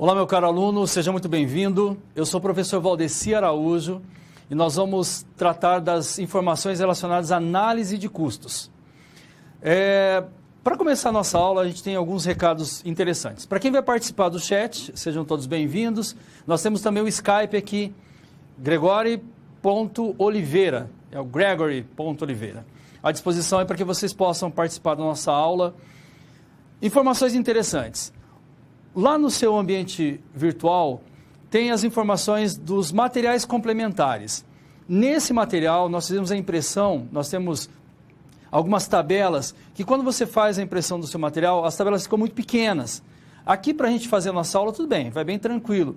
Olá, meu caro aluno, seja muito bem-vindo. Eu sou o professor Valdeci Araújo e nós vamos tratar das informações relacionadas à análise de custos. Para começar a nossa aula, a gente tem alguns recados interessantes. Para quem vai participar do chat, sejam todos bem-vindos. Nós temos também o Skype aqui, Gregory.Oliveira, é o Gregory.Oliveira. À disposição é para que vocês possam participar da nossa aula. Informações interessantes. Lá no seu ambiente virtual, tem as informações dos materiais complementares. Nesse material, nós fizemos a impressão, nós temos algumas tabelas, que quando você faz a impressão do seu material, as tabelas ficam muito pequenas. Aqui, para a gente fazer a nossa aula, tudo bem, vai bem tranquilo.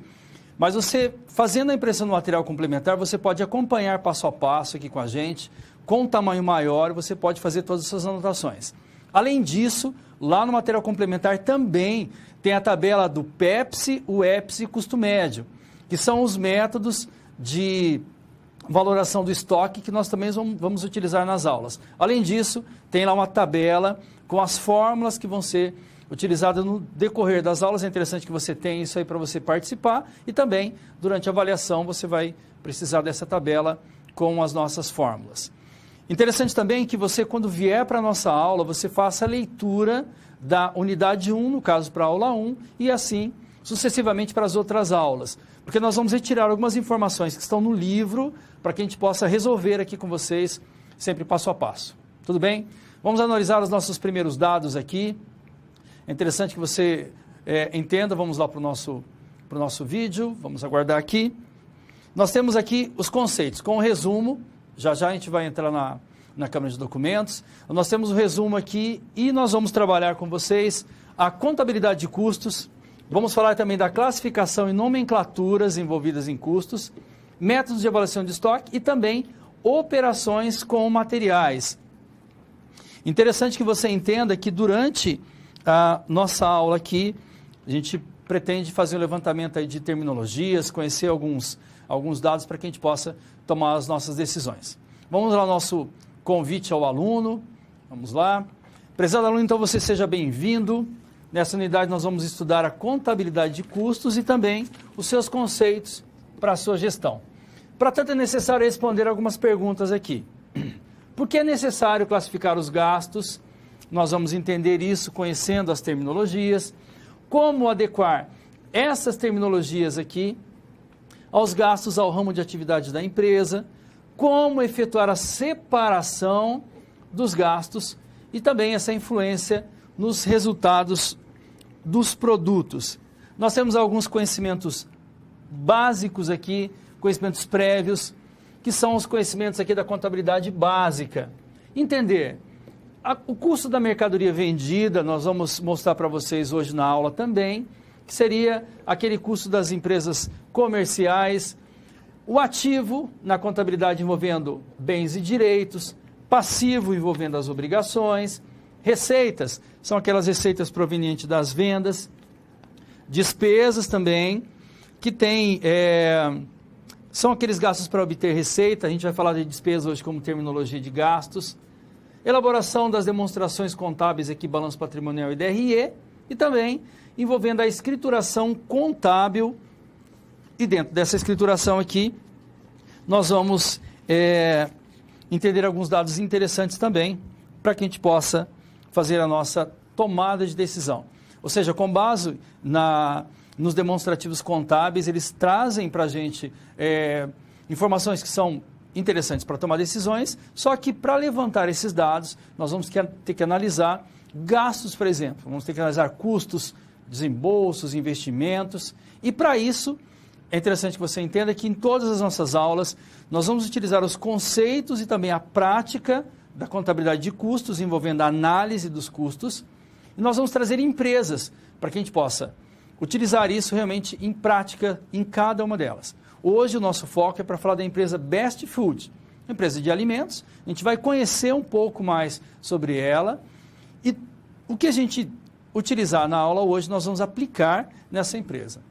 Mas você, fazendo a impressão do material complementar, você pode acompanhar passo a passo aqui com a gente, com um tamanho maior, você pode fazer todas as suas anotações. Além disso, lá no material complementar também tem a tabela do PEPSE, o EPSE e custo médio, que são os métodos de valoração do estoque que nós também vamos utilizar nas aulas. Além disso, tem lá uma tabela com as fórmulas que vão ser utilizadas no decorrer das aulas. É interessante que você tenha isso aí para você participar e também, durante a avaliação, você vai precisar dessa tabela com as nossas fórmulas. Interessante também que você, quando vier para a nossa aula, você faça a leitura da unidade 1, no caso para a aula 1, e assim sucessivamente para as outras aulas. Porque nós vamos retirar algumas informações que estão no livro para que a gente possa resolver aqui com vocês, sempre passo a passo. Tudo bem? Vamos analisar os nossos primeiros dados aqui. É interessante que você entenda, vamos lá para o nosso vídeo, vamos aguardar aqui. Nós temos aqui os conceitos, com o resumo. Já a gente vai entrar na Câmara de Documentos. Nós temos o resumo aqui e nós vamos trabalhar com vocês a contabilidade de custos. Vamos falar também da classificação e nomenclaturas envolvidas em custos, métodos de avaliação de estoque e também operações com materiais. Interessante que você entenda que durante a nossa aula aqui, a gente pretende fazer um levantamento aí de terminologias, conhecer alguns dados para que a gente possa tomar as nossas decisões. Vamos lá ao nosso convite ao aluno. Vamos lá. Prezado aluno, então você seja bem-vindo. Nessa unidade nós vamos estudar a contabilidade de custos e também os seus conceitos para a sua gestão. Para tanto é necessário responder algumas perguntas aqui. Por que é necessário classificar os gastos? Nós vamos entender isso conhecendo as terminologias. Como adequar essas terminologias aqui aos gastos ao ramo de atividade da empresa, como efetuar a separação dos gastos e também essa influência nos resultados dos produtos. Nós temos alguns conhecimentos básicos aqui, conhecimentos prévios, que são os conhecimentos aqui da contabilidade básica. Entender o custo da mercadoria vendida, nós vamos mostrar para vocês hoje na aula também, que seria aquele custo das empresas comerciais, o ativo na contabilidade envolvendo bens e direitos, passivo envolvendo as obrigações, receitas, são aquelas receitas provenientes das vendas, despesas também, que são aqueles gastos para obter receita, a gente vai falar de despesa hoje como terminologia de gastos, elaboração das demonstrações contábeis aqui, balanço patrimonial e DRE, e também envolvendo a escrituração contábil. E dentro dessa escrituração aqui, nós vamos entender alguns dados interessantes também, para que a gente possa fazer a nossa tomada de decisão. Ou seja, com base nos demonstrativos contábeis, eles trazem para a gente informações que são interessantes para tomar decisões, só que para levantar esses dados, nós vamos ter que analisar gastos, por exemplo, vamos ter que analisar custos, desembolsos, investimentos, e para isso, é interessante que você entenda que em todas as nossas aulas, nós vamos utilizar os conceitos e também a prática da contabilidade de custos, envolvendo a análise dos custos, e nós vamos trazer empresas para que a gente possa utilizar isso realmente em prática em cada uma delas. Hoje o nosso foco é para falar da empresa Best Food, empresa de alimentos. A gente vai conhecer um pouco mais sobre ela e o que a gente utilizar na aula hoje nós vamos aplicar nessa empresa.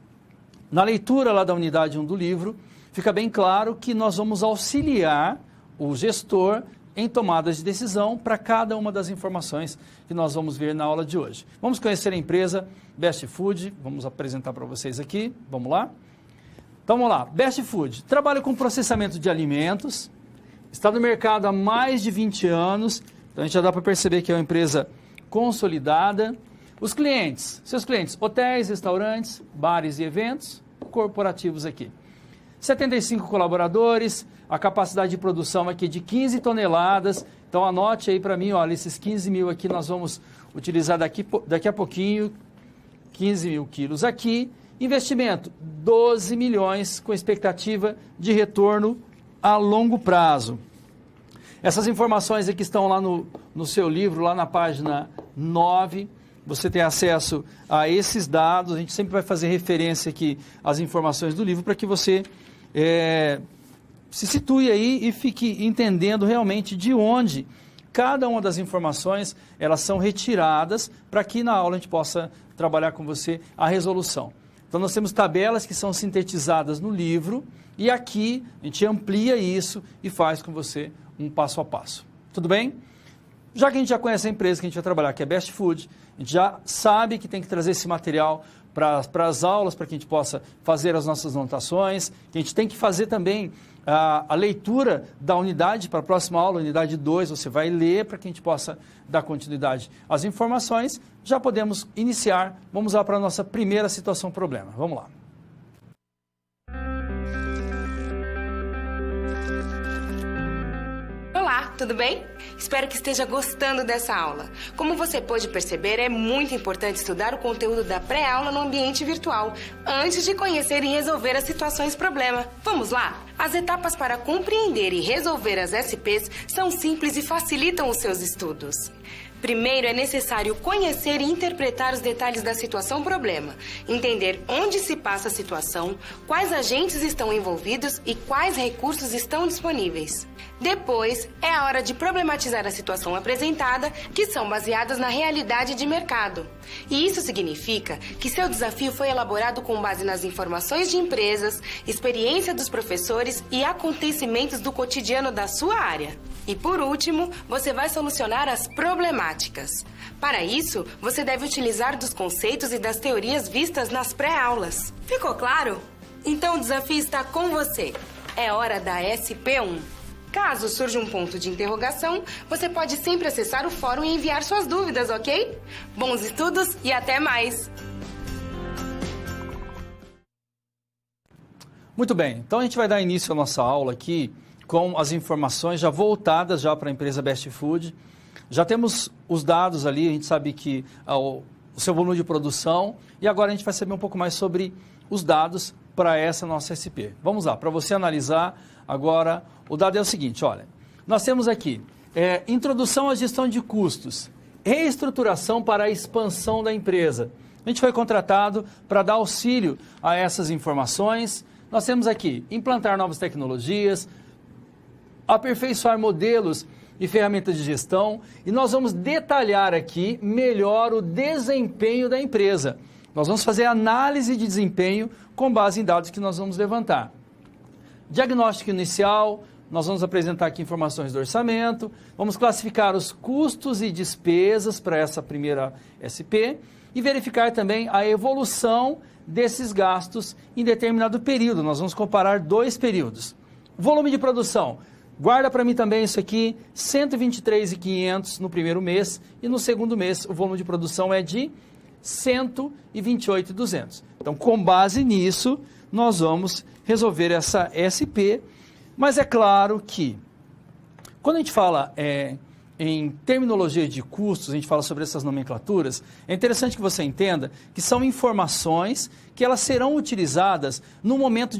Na leitura lá da unidade 1 do livro, fica bem claro que nós vamos auxiliar o gestor em tomadas de decisão para cada uma das informações que nós vamos ver na aula de hoje. Vamos conhecer a empresa Best Food, vamos apresentar para vocês aqui, vamos lá? Então vamos lá, Best Food, trabalha com processamento de alimentos, está no mercado há mais de 20 anos, então a gente já dá para perceber que é uma empresa consolidada. Os clientes, seus clientes, hotéis, restaurantes, bares e eventos corporativos aqui. 75 colaboradores, a capacidade de produção aqui de 15 toneladas. Então anote aí para mim, olha, esses 15 mil aqui nós vamos utilizar daqui a pouquinho, 15 mil quilos aqui. Investimento, 12 milhões com expectativa de retorno a longo prazo. Essas informações aqui estão lá no seu livro, lá na página 9. Você tem acesso a esses dados. A gente sempre vai fazer referência aqui às informações do livro para que você se situe aí e fique entendendo realmente de onde cada uma das informações elas são retiradas para que na aula a gente possa trabalhar com você a resolução. Então nós temos tabelas que são sintetizadas no livro e aqui a gente amplia isso e faz com você um passo a passo. Tudo bem? Já que a gente já conhece a empresa que a gente vai trabalhar, que é Best Food, a gente já sabe que tem que trazer esse material para as aulas, para que a gente possa fazer as nossas anotações, que a gente tem que fazer também a leitura da unidade para a próxima aula, unidade 2, você vai ler para que a gente possa dar continuidade às informações. Já podemos iniciar, vamos lá para a nossa primeira situação problema. Vamos lá. Olá, tudo bem? Espero que esteja gostando dessa aula. Como você pôde perceber, é muito importante estudar o conteúdo da pré-aula no ambiente virtual, antes de conhecer e resolver as situações problema. Vamos lá? As etapas para compreender e resolver as SPs são simples e facilitam os seus estudos. Primeiro, é necessário conhecer e interpretar os detalhes da situação problema, entender onde se passa a situação, quais agentes estão envolvidos e quais recursos estão disponíveis. Depois, é a hora de problematizar a situação apresentada, que são baseadas na realidade de mercado. E isso significa que seu desafio foi elaborado com base nas informações de empresas, experiência dos professores e acontecimentos do cotidiano da sua área. E por último, você vai solucionar as problemáticas. Para isso, você deve utilizar dos conceitos e das teorias vistas nas pré-aulas. Ficou claro? Então o desafio está com você. É hora da SP1. Caso surja um ponto de interrogação, você pode sempre acessar o fórum e enviar suas dúvidas, ok? Bons estudos e até mais! Muito bem, então a gente vai dar início à nossa aula aqui com as informações já voltadas já para a empresa Best Food. Já temos os dados ali, a gente sabe que o seu volume de produção e agora a gente vai saber um pouco mais sobre os dados para essa nossa SP. Vamos lá, para você analisar agora, o dado é o seguinte, olha, nós temos aqui introdução à gestão de custos, reestruturação para a expansão da empresa. A gente foi contratado para dar auxílio a essas informações. Nós temos aqui implantar novas tecnologias, aperfeiçoar modelos e ferramentas de gestão e nós vamos detalhar aqui melhor o desempenho da empresa. Nós vamos fazer análise de desempenho com base em dados que nós vamos levantar. Diagnóstico inicial, nós vamos apresentar aqui informações do orçamento, vamos classificar os custos e despesas para essa primeira SP e verificar também a evolução desses gastos em determinado período. Nós vamos comparar 2 períodos. Volume de produção, guarda para mim também isso aqui, 123.500 no primeiro mês e no segundo mês o volume de produção é de 128.200. Então, com base nisso, nós vamos resolver essa SP, mas é claro que quando a gente fala em terminologia de custos, a gente fala sobre essas nomenclaturas, é interessante que você entenda que são informações que elas serão utilizadas no momento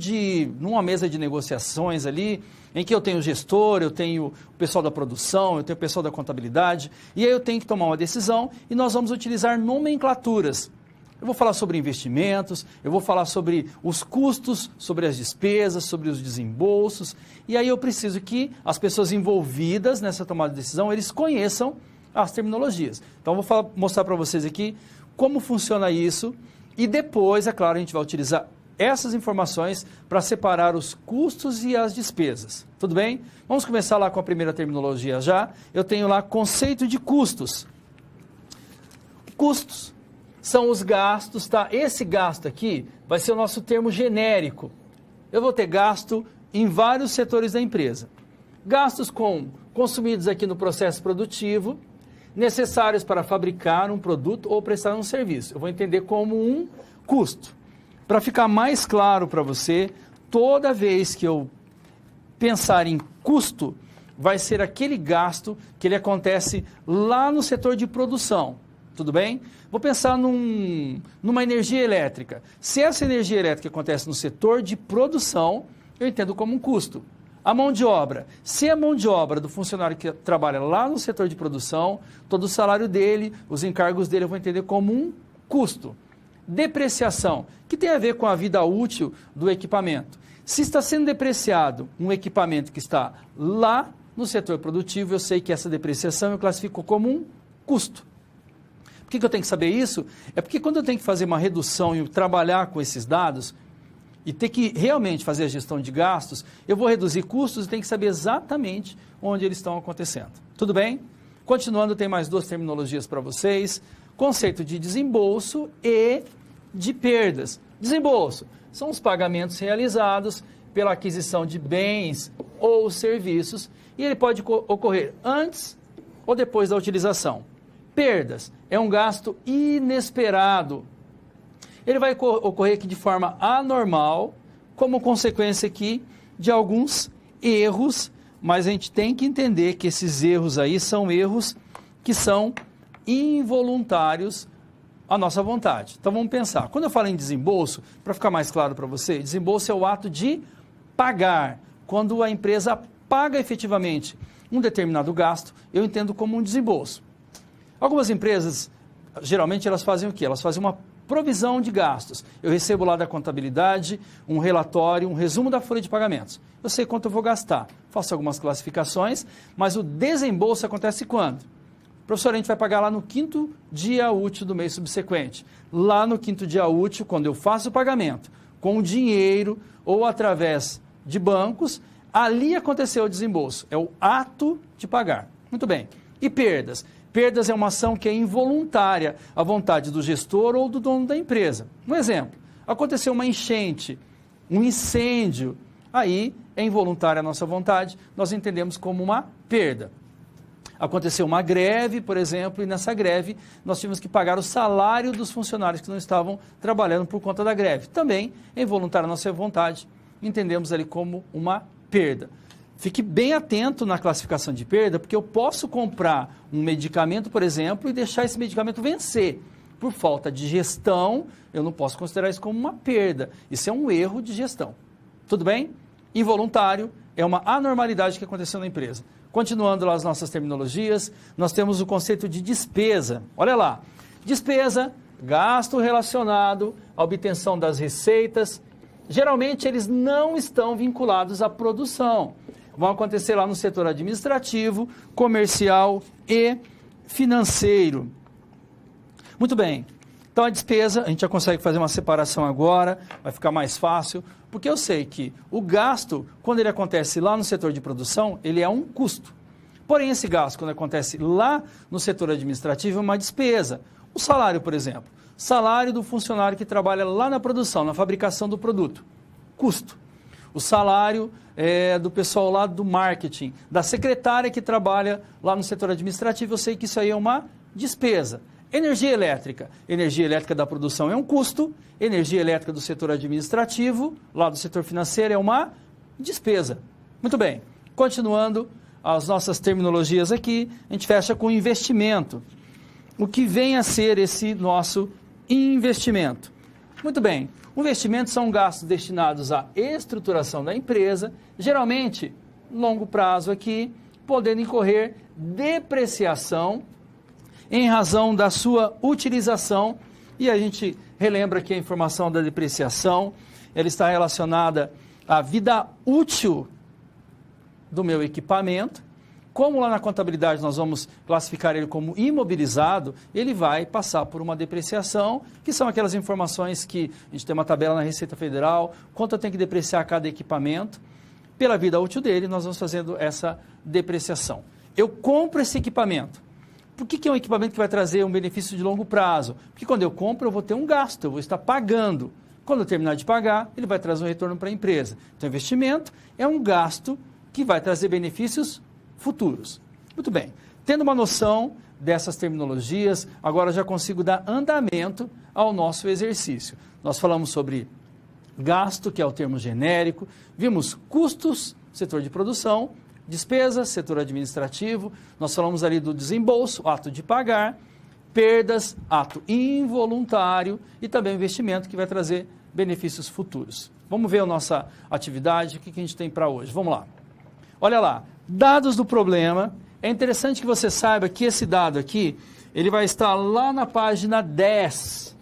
numa mesa de negociações ali, em que eu tenho o gestor, eu tenho o pessoal da produção, eu tenho o pessoal da contabilidade, e aí eu tenho que tomar uma decisão e nós vamos utilizar nomenclaturas. Eu vou falar sobre investimentos, eu vou falar sobre os custos, sobre as despesas, sobre os desembolsos, e aí eu preciso que as pessoas envolvidas nessa tomada de decisão, eles conheçam as terminologias. Então, eu vou mostrar para vocês aqui como funciona isso, e depois, é claro, a gente vai utilizar essas informações para separar os custos e as despesas. Tudo bem? Vamos começar lá com a primeira terminologia já. Eu tenho lá conceito de custos. Custos são os gastos, tá? Esse gasto aqui vai ser o nosso termo genérico. Eu vou ter gasto em vários setores da empresa. Gastos consumidos aqui no processo produtivo, necessários para fabricar um produto ou prestar um serviço. Eu vou entender como um custo. Para ficar mais claro para você, toda vez que eu pensar em custo, vai ser aquele gasto que ele acontece lá no setor de produção. Tudo bem? Vou pensar numa energia elétrica. Se essa energia elétrica acontece no setor de produção, eu entendo como um custo. A mão de obra. Se a mão de obra do funcionário que trabalha lá no setor de produção, todo o salário dele, os encargos dele, eu vou entender como um custo. Depreciação, que tem a ver com a vida útil do equipamento. Se está sendo depreciado um equipamento que está lá no setor produtivo, eu sei que essa depreciação eu classifico como um custo. Por que eu tenho que saber isso? É porque quando eu tenho que fazer uma redução e trabalhar com esses dados e ter que realmente fazer a gestão de gastos, eu vou reduzir custos e tenho que saber exatamente onde eles estão acontecendo. Tudo bem? Continuando, tem mais duas terminologias para vocês. Conceito de desembolso e de perdas. Desembolso são os pagamentos realizados pela aquisição de bens ou serviços e ele pode ocorrer antes ou depois da utilização. Perdas é um gasto inesperado. Ele vai ocorrer aqui de forma anormal, como consequência aqui de alguns erros, mas a gente tem que entender que esses erros aí são erros que são involuntários à nossa vontade. Então vamos pensar. Quando eu falo em desembolso, para ficar mais claro para você, desembolso é o ato de pagar. Quando a empresa paga efetivamente um determinado gasto, eu entendo como um desembolso. Algumas empresas, geralmente, elas fazem o quê? Elas fazem uma provisão de gastos. Eu recebo lá da contabilidade um relatório, um resumo da folha de pagamentos. Eu sei quanto eu vou gastar. Faço algumas classificações, mas o desembolso acontece quando? Professor, a gente vai pagar lá no 5º dia útil do mês subsequente. Lá no 5º dia útil, quando eu faço o pagamento com dinheiro ou através de bancos, ali aconteceu o desembolso. É o ato de pagar. Muito bem. E perdas? Perdas é uma ação que é involuntária à vontade do gestor ou do dono da empresa. Um exemplo, aconteceu uma enchente, um incêndio, aí é involuntária a nossa vontade, nós entendemos como uma perda. Aconteceu uma greve, por exemplo, e nessa greve nós tivemos que pagar o salário dos funcionários que não estavam trabalhando por conta da greve. Também é involuntária a nossa vontade, entendemos ali como uma perda. Fique bem atento na classificação de perda, porque eu posso comprar um medicamento, por exemplo, e deixar esse medicamento vencer. Por falta de gestão, eu não posso considerar isso como uma perda. Isso é um erro de gestão. Tudo bem? Involuntário é uma anormalidade que aconteceu na empresa. Continuando lá as nossas terminologias, nós temos o conceito de despesa. Olha lá. Despesa, gasto relacionado à obtenção das receitas. Geralmente, eles não estão vinculados à produção. Vão acontecer lá no setor administrativo, comercial e financeiro. Muito bem. Então, a despesa, a gente já consegue fazer uma separação agora, vai ficar mais fácil, porque eu sei que o gasto, quando ele acontece lá no setor de produção, ele é um custo. Porém, esse gasto, quando acontece lá no setor administrativo, é uma despesa. O salário, por exemplo. Salário do funcionário que trabalha lá na produção, na fabricação do produto. Custo. O salário do pessoal lá do marketing, da secretária que trabalha lá no setor administrativo, eu sei que isso aí é uma despesa. Energia elétrica da produção é um custo, energia elétrica do setor administrativo, lá do setor financeiro, é uma despesa. Muito bem, continuando as nossas terminologias aqui, a gente fecha com investimento. O que vem a ser esse nosso investimento? Muito bem. Investimentos são gastos destinados à estruturação da empresa, geralmente, longo prazo aqui, podendo incorrer depreciação em razão da sua utilização. E a gente relembra aqui a informação da depreciação, ela está relacionada à vida útil do meu equipamento, Como lá na contabilidade nós vamos classificar ele como imobilizado, ele vai passar por uma depreciação, que são aquelas informações que a gente tem uma tabela na Receita Federal, quanto eu tenho que depreciar cada equipamento. Pela vida útil dele, nós vamos fazendo essa depreciação. Eu compro esse equipamento. Por que é um equipamento que vai trazer um benefício de longo prazo? Porque quando eu compro, eu vou ter um gasto, eu vou estar pagando. Quando eu terminar de pagar, ele vai trazer um retorno para a empresa. Então, investimento é um gasto que vai trazer benefícios futuros. Muito bem. Tendo uma noção dessas terminologias, agora já consigo dar andamento ao nosso exercício. Nós falamos sobre gasto, que é o termo genérico, vimos custos, setor de produção, despesas, setor administrativo, nós falamos ali do desembolso, ato de pagar, perdas, ato involuntário e também investimento que vai trazer benefícios futuros. Vamos ver a nossa atividade, o que a gente tem para hoje. Vamos lá. Olha lá, dados do problema. É interessante que você saiba que esse dado aqui, ele vai estar lá na página 10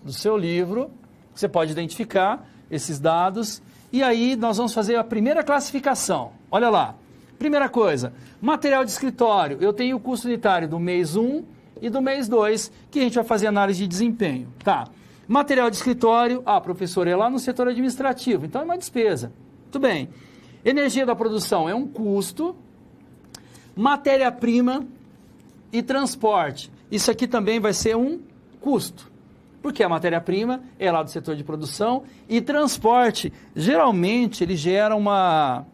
do seu livro. Você pode identificar esses dados. E aí nós vamos fazer a primeira classificação. Olha lá. Primeira coisa, material de escritório. Eu tenho o custo unitário do mês 1 e do mês 2, que a gente vai fazer análise de desempenho. Tá. Material de escritório, professor, é lá no setor administrativo, então é uma despesa. Muito bem. Energia da produção é um custo. Matéria-prima e transporte. Isso aqui também vai ser um custo. Porque a matéria-prima é lá do setor de produção e transporte, geralmente, ele gera uma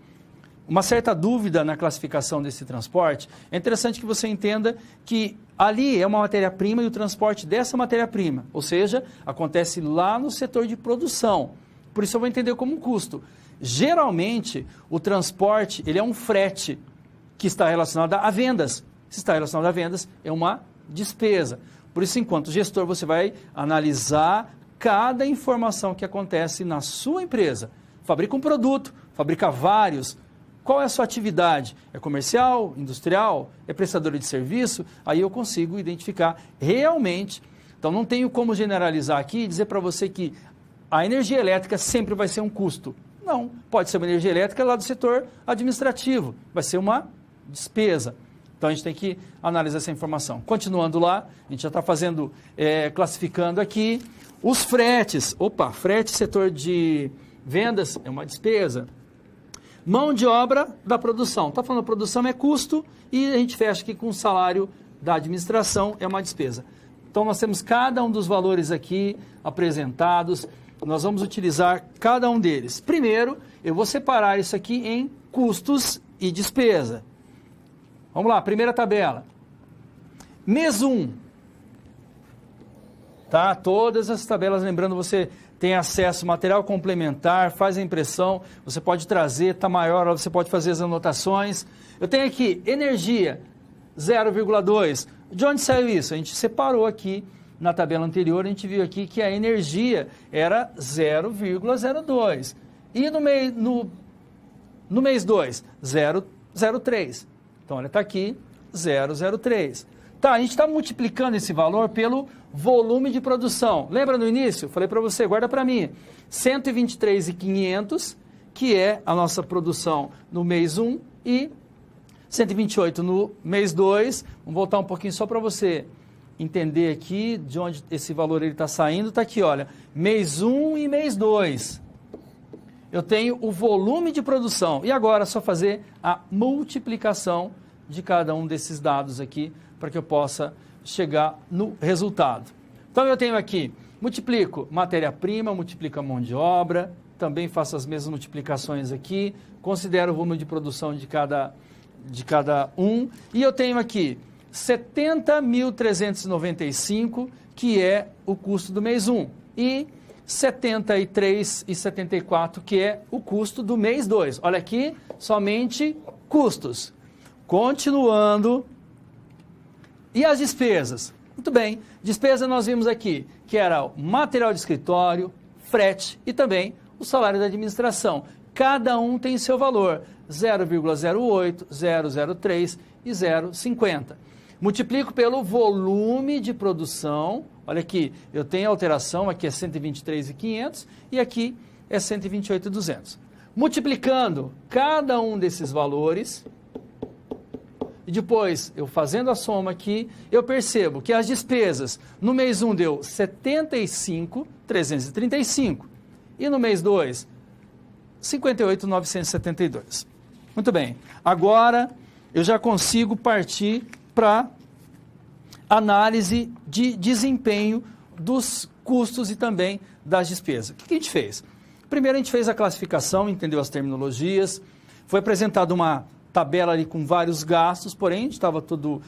certa dúvida na classificação desse transporte. É interessante que você entenda que ali é uma matéria-prima e o transporte dessa matéria-prima, ou seja, acontece lá no setor de produção. Por isso eu vou entender como um custo. Geralmente, o transporte ele é um frete que está relacionado a vendas. Se está relacionado a vendas, é uma despesa. Por isso, enquanto gestor, você vai analisar cada informação que acontece na sua empresa. Fabrica um produto, fabrica vários. Qual é a sua atividade? É comercial, industrial, é prestadora de serviço? Aí eu consigo identificar realmente. Então, não tenho como generalizar aqui e dizer para você que a energia elétrica sempre vai ser um custo. Não, pode ser uma energia elétrica lá do setor administrativo, vai ser uma despesa. Então, a gente tem que analisar essa informação. Continuando lá, a gente já está fazendo, classificando aqui, os fretes. Frete, setor de vendas, é uma despesa. Mão de obra da produção. Está falando produção é custo e a gente fecha aqui com o salário da administração, é uma despesa. Então, nós temos cada um dos valores aqui apresentados. Nós vamos utilizar cada um deles. Primeiro, eu vou separar isso aqui em custos e despesa. Vamos lá, primeira tabela. Mês 1. Tá? Todas as tabelas, lembrando, você tem acesso ao material complementar, faz a impressão, você pode trazer, está maior, você pode fazer as anotações. Eu tenho aqui energia, 0,2. De onde saiu isso? A gente separou aqui. Na tabela anterior, a gente viu aqui que a energia era 0,02. E no mês 2, 0,03. Então, olha, está aqui, 0,03. Tá, a gente está multiplicando esse valor pelo volume de produção. Lembra no início? Falei para você, guarda para mim. 123.500, que é a nossa produção no mês 1, e 128 no mês 2. Vamos voltar um pouquinho só para você entender aqui de onde esse valor está saindo. Está aqui, olha, mês 1 e mês 2. Eu tenho o volume de produção. E agora é só fazer a multiplicação de cada um desses dados aqui para que eu possa chegar no resultado. Então, eu tenho aqui, multiplico matéria-prima, multiplico a mão de obra, também faço as mesmas multiplicações aqui, considero o volume de produção de cada um, e eu tenho aqui 70.395, que é o custo do mês 1, e 73,74, que é o custo do mês 2. Olha aqui, somente custos. Continuando. E as despesas? Muito bem, despesa nós vimos aqui, que era o material de escritório, frete e também o salário da administração. Cada um tem seu valor, 0,08, 0,03 e 0,50. Multiplico pelo volume de produção. Olha aqui, eu tenho alteração, aqui é 123.500 e aqui é 128.200. multiplicando cada um desses valores, e depois, eu fazendo a soma aqui, eu percebo que as despesas no mês 1 deu 75.335 e no mês 2, 58.972. Muito bem, agora eu já consigo partir para análise de desempenho dos custos e também das despesas. O que a gente fez? Primeiro a gente fez a classificação, entendeu as terminologias, foi apresentada uma tabela ali com vários gastos, porém estava tudo,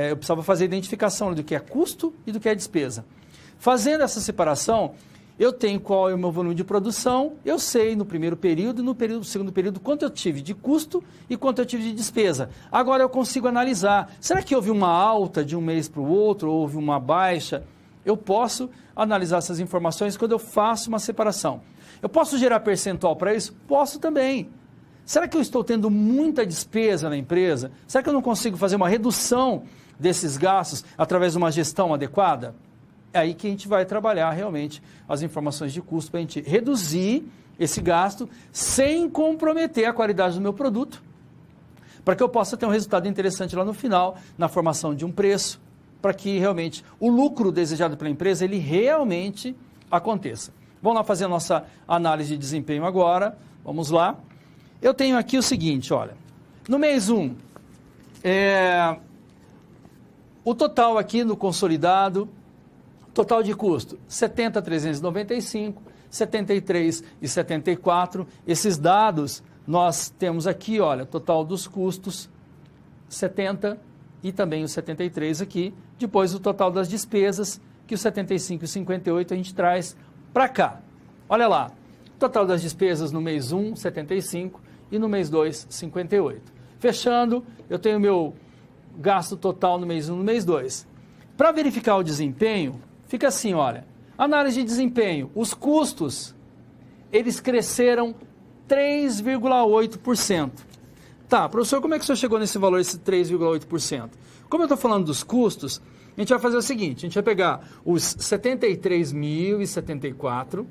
eu precisava fazer a identificação do que é custo e do que é despesa. Fazendo essa separação, eu tenho qual é o meu volume de produção, eu sei no primeiro período e no segundo período quanto eu tive de custo e quanto eu tive de despesa. Agora eu consigo analisar, será que houve uma alta de um mês para o outro, ou houve uma baixa? Eu posso analisar essas informações quando eu faço uma separação. Eu posso gerar percentual para isso? Posso também. Será que eu estou tendo muita despesa na empresa? Será que eu não consigo fazer uma redução desses gastos através de uma gestão adequada? É aí que a gente vai trabalhar realmente as informações de custo para a gente reduzir esse gasto sem comprometer a qualidade do meu produto, para que eu possa ter um resultado interessante lá no final, na formação de um preço, para que realmente o lucro desejado pela empresa, ele realmente aconteça. Vamos lá fazer a nossa análise de desempenho agora, vamos lá. Eu tenho aqui o seguinte, olha, no mês 1, o total aqui no consolidado, total de custo, 70.395, 73 e 74, esses dados nós temos aqui, olha, total dos custos, 70 e também o 73 aqui, depois o total das despesas, que o 75 e 58 a gente traz para cá. Olha lá, total das despesas no mês 1, 75 e no mês 2, 58. Fechando, eu tenho meu gasto total no mês 1 e no mês 2. Para verificar o desempenho, fica assim, olha, análise de desempenho, os custos, eles cresceram 3,8%. Tá, professor, como é que o senhor chegou nesse valor, esse 3,8%? Como eu estou falando dos custos, a gente vai fazer o seguinte, a gente vai pegar os 73.074,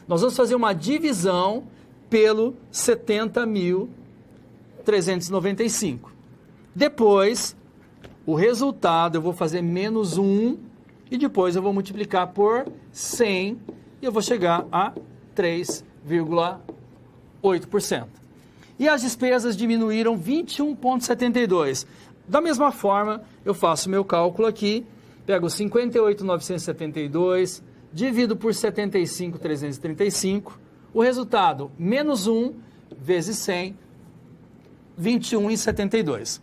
nós vamos fazer uma divisão pelo 70.395. Depois, o resultado eu vou fazer menos 1 e depois eu vou multiplicar por 100 e eu vou chegar a 3,8%. E as despesas diminuíram 21,72%. Da mesma forma, eu faço meu cálculo aqui, pego 58.972, divido por 75.335, o resultado, menos 1 vezes 100, 21,72.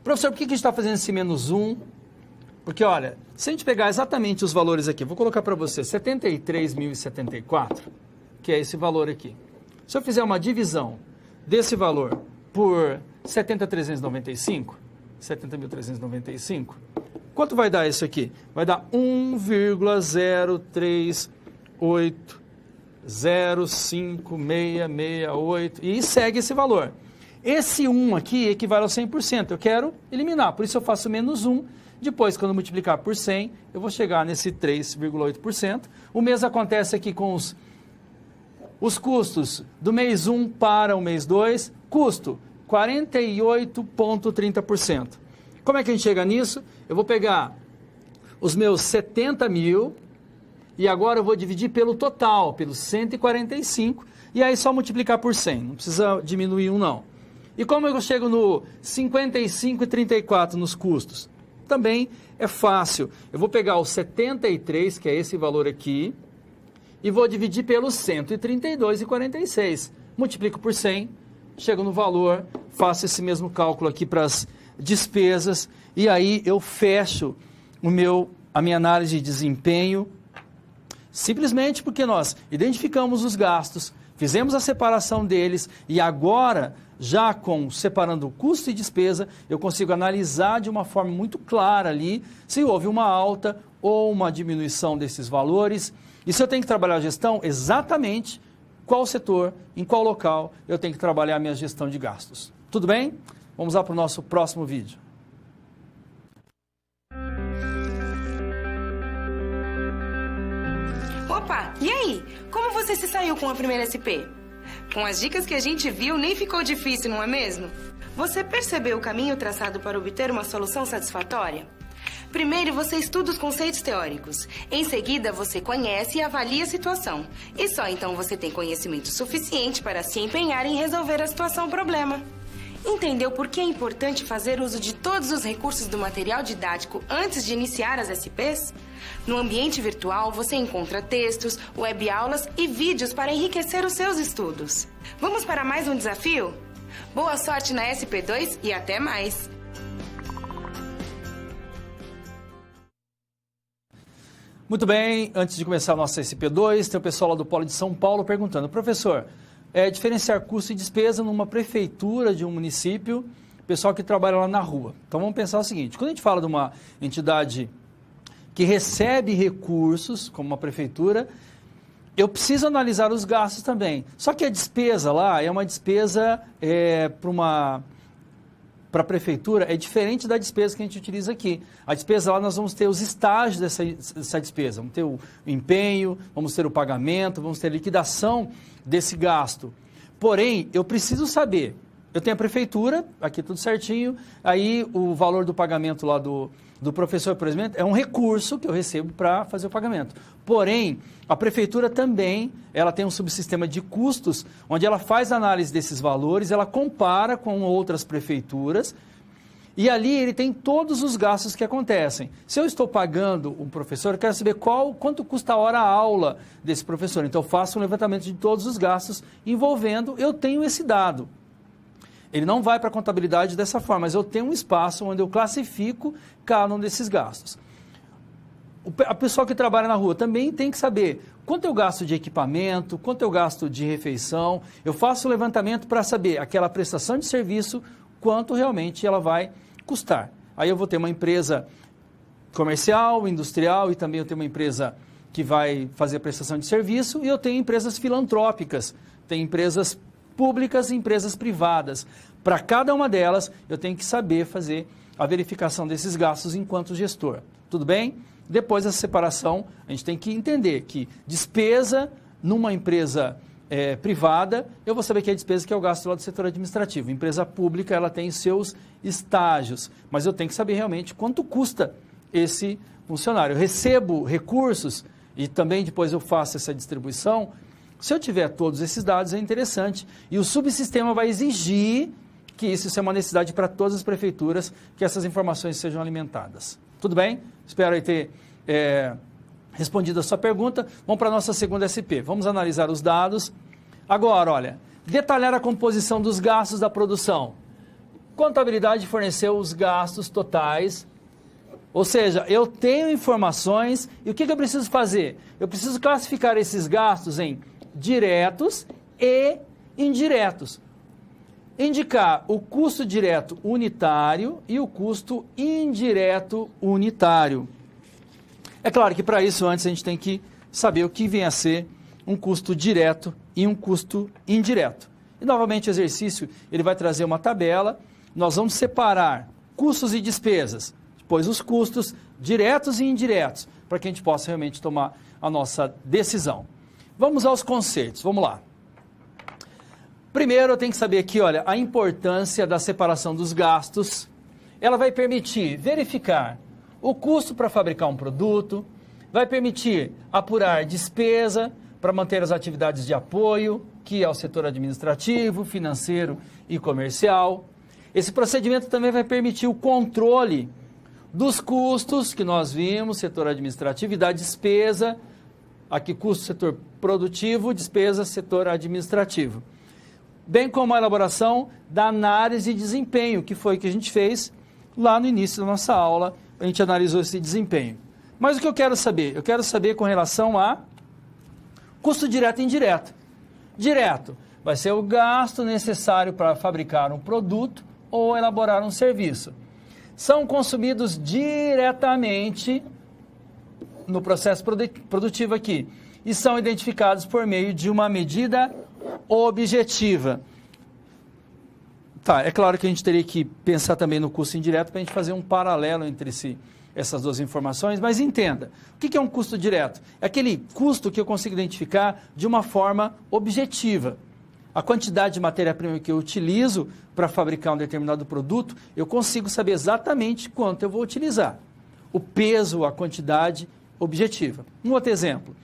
Professor, por que a gente está fazendo esse menos 1? Porque, olha, se a gente pegar exatamente os valores aqui, vou colocar para você 73.074, que é esse valor aqui. Se eu fizer uma divisão desse valor por 70.395, quanto vai dar isso aqui? Vai dar 1,03805,668 e segue esse valor. Esse 1 aqui equivale ao 100%, eu quero eliminar, por isso eu faço menos 1, depois quando multiplicar por 100, eu vou chegar nesse 3,8%. O mesmo acontece aqui com os custos do mês 1 para o mês 2, custo 48,30%. Como é que a gente chega nisso? Eu vou pegar os meus 70 mil e agora eu vou dividir pelo total, pelos 145, e aí só multiplicar por 100, não precisa diminuir um não. E como eu chego no 55,34 nos custos? Também é fácil. Eu vou pegar o 73, que é esse valor aqui, e vou dividir pelos 132,46. Multiplico por 100, chego no valor, faço esse mesmo cálculo aqui para as despesas, e aí eu fecho a minha análise de desempenho, simplesmente porque nós identificamos os gastos, fizemos a separação deles, e agora, já separando o custo e despesa, eu consigo analisar de uma forma muito clara ali se houve uma alta ou uma diminuição desses valores. E se eu tenho que trabalhar a gestão, exatamente qual setor, em qual local eu tenho que trabalhar a minha gestão de gastos. Tudo bem? Vamos lá para o nosso próximo vídeo. Opa, e aí? Como você se saiu com a primeira SP? Com as dicas que a gente viu, nem ficou difícil, não é mesmo? Você percebeu o caminho traçado para obter uma solução satisfatória? Primeiro, você estuda os conceitos teóricos. Em seguida, você conhece e avalia a situação. E só então você tem conhecimento suficiente para se empenhar em resolver a situação-problema. Entendeu por que é importante fazer uso de todos os recursos do material didático antes de iniciar as SPs? No ambiente virtual, você encontra textos, web-aulas e vídeos para enriquecer os seus estudos. Vamos para mais um desafio? Boa sorte na SP2 e até mais! Muito bem, antes de começar a nossa SP2, tem o pessoal lá do Polo de São Paulo perguntando: professor, diferenciar custo e despesa numa prefeitura de um município, pessoal que trabalha lá na rua. Então vamos pensar o seguinte: quando a gente fala de uma entidade que recebe recursos, como uma prefeitura, eu preciso analisar os gastos também. Só que a despesa lá é uma despesa para a prefeitura, é diferente da despesa que a gente utiliza aqui. A despesa lá nós vamos ter os estágios dessa despesa, vamos ter o empenho, vamos ter o pagamento, vamos ter a liquidação desse gasto. Porém, eu preciso saber, eu tenho a prefeitura, aqui tudo certinho, aí o valor do pagamento lá do professor, por exemplo, é um recurso que eu recebo para fazer o pagamento. Porém, a prefeitura também, ela tem um subsistema de custos, onde ela faz análise desses valores, ela compara com outras prefeituras, e ali ele tem todos os gastos que acontecem. Se eu estou pagando um professor, eu quero saber quanto custa a hora a aula desse professor. Então, eu faço um levantamento de todos os gastos envolvendo, eu tenho esse dado. Ele não vai para a contabilidade dessa forma, mas eu tenho um espaço onde eu classifico cada um desses gastos. A pessoa que trabalha na rua também tem que saber quanto eu gasto de equipamento, quanto eu gasto de refeição. Eu faço o levantamento para saber aquela prestação de serviço, quanto realmente ela vai custar. Aí eu vou ter uma empresa comercial, industrial, e também eu tenho uma empresa que vai fazer a prestação de serviço, e eu tenho empresas filantrópicas, tem empresas públicas e empresas privadas. Para cada uma delas, eu tenho que saber fazer a verificação desses gastos enquanto gestor. Tudo bem? Depois dessa separação, a gente tem que entender que despesa numa empresa privada, eu vou saber que é despesa que eu gasto lá do setor administrativo. Empresa pública, ela tem seus estágios, mas eu tenho que saber realmente quanto custa esse funcionário. Eu recebo recursos e também depois eu faço essa distribuição. Se eu tiver todos esses dados, é interessante. E o subsistema vai exigir que isso seja uma necessidade para todas as prefeituras, que essas informações sejam alimentadas. Tudo bem? Espero aí ter respondido a sua pergunta. Vamos para a nossa segunda SP. Vamos analisar os dados. Agora, olha, detalhar a composição dos gastos da produção. Contabilidade forneceu os gastos totais. Ou seja, eu tenho informações e o que eu preciso fazer? Eu preciso classificar esses gastos em diretos e indiretos. Indicar o custo direto unitário e o custo indireto unitário. É claro que para isso antes a gente tem que saber o que vem a ser um custo direto e um custo indireto. E novamente o exercício ele vai trazer uma tabela, nós vamos separar custos e despesas, depois os custos diretos e indiretos, para que a gente possa realmente tomar a nossa decisão. Vamos aos conceitos, vamos lá. Primeiro eu tenho que saber aqui, olha, a importância da separação dos gastos. Ela vai permitir verificar o custo para fabricar um produto, vai permitir apurar despesa para manter as atividades de apoio, que é o setor administrativo, financeiro e comercial. Esse procedimento também vai permitir o controle dos custos que nós vimos, setor administrativo, e da despesa, aqui custo setor produtivo, despesa setor administrativo. Bem como a elaboração da análise de desempenho, que foi o que a gente fez lá no início da nossa aula, a gente analisou esse desempenho. Mas o que eu quero saber? Eu quero saber com relação a custo direto e indireto. Direto vai ser o gasto necessário para fabricar um produto ou elaborar um serviço. São consumidos diretamente no processo produtivo aqui e são identificados por meio de uma medida objetiva. Tá, é claro que a gente teria que pensar também no custo indireto para a gente fazer um paralelo entre essas duas informações, mas entenda, o que é um custo direto? É aquele custo que eu consigo identificar de uma forma objetiva. A quantidade de matéria-prima que eu utilizo para fabricar um determinado produto, eu consigo saber exatamente quanto eu vou utilizar. O peso, a quantidade objetiva. Um outro exemplo.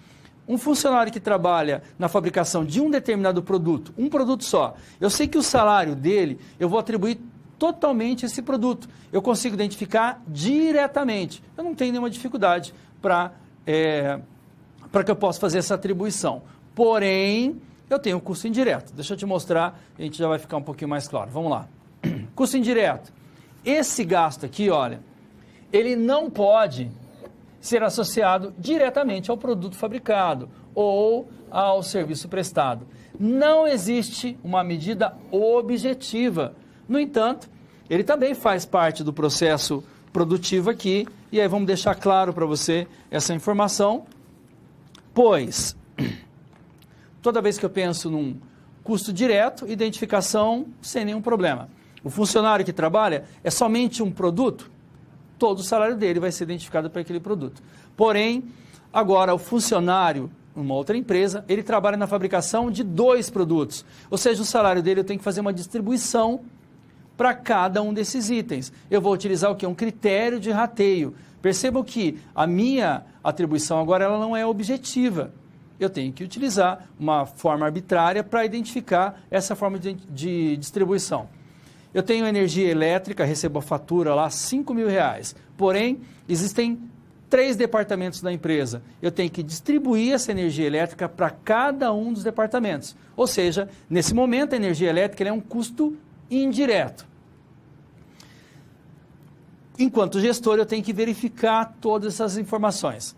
Um funcionário que trabalha na fabricação de um determinado produto, um produto só, eu sei que o salário dele, eu vou atribuir totalmente esse produto. Eu consigo identificar diretamente. Eu não tenho nenhuma dificuldade para que eu possa fazer essa atribuição. Porém, eu tenho um custo indireto. Deixa eu te mostrar, a gente já vai ficar um pouquinho mais claro. Vamos lá. Custo indireto. Esse gasto aqui, olha, ele não pode ser associado diretamente ao produto fabricado ou ao serviço prestado. Não existe uma medida objetiva. No entanto, ele também faz parte do processo produtivo aqui, e aí vamos deixar claro para você essa informação, pois toda vez que eu penso num custo direto, identificação sem nenhum problema. O funcionário que trabalha é somente um produto, todo o salário dele vai ser identificado para aquele produto. Porém, agora o funcionário, numa outra empresa, ele trabalha na fabricação de 2 produtos, ou seja, o salário dele eu tenho que fazer uma distribuição para cada um desses itens. Eu vou utilizar o que? Um critério de rateio. Percebam que a minha atribuição agora ela não é objetiva. Eu tenho que utilizar uma forma arbitrária para identificar essa forma de distribuição. Eu tenho energia elétrica, recebo a fatura lá, R$5.000. Porém, existem 3 departamentos da empresa. Eu tenho que distribuir essa energia elétrica para cada um dos departamentos. Ou seja, nesse momento, a energia elétrica é um custo indireto. Enquanto gestor, eu tenho que verificar todas essas informações.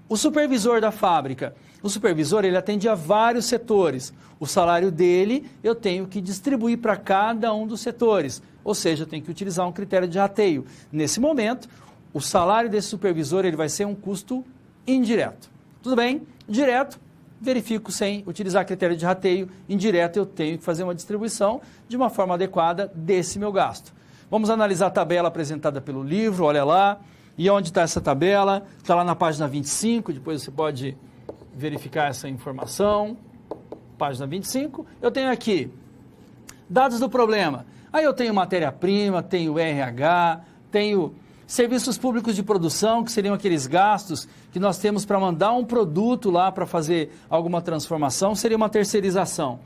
O supervisor da fábrica, o supervisor ele atende a vários setores. O salário dele eu tenho que distribuir para cada um dos setores. Ou seja, eu tenho que utilizar um critério de rateio. Nesse momento, o salário desse supervisor ele vai ser um custo indireto. Tudo bem? Direto, verifico sem utilizar critério de rateio. Indireto, eu tenho que fazer uma distribuição de uma forma adequada desse meu gasto. Vamos analisar a tabela apresentada pelo livro, olha lá. E onde está essa tabela? Está lá na página 25, depois você pode verificar essa informação. Página 25. Eu tenho aqui dados do problema. Aí eu tenho matéria-prima, tenho RH, tenho serviços públicos de produção, que seriam aqueles gastos que nós temos para mandar um produto lá para fazer alguma transformação, seria uma terceirização.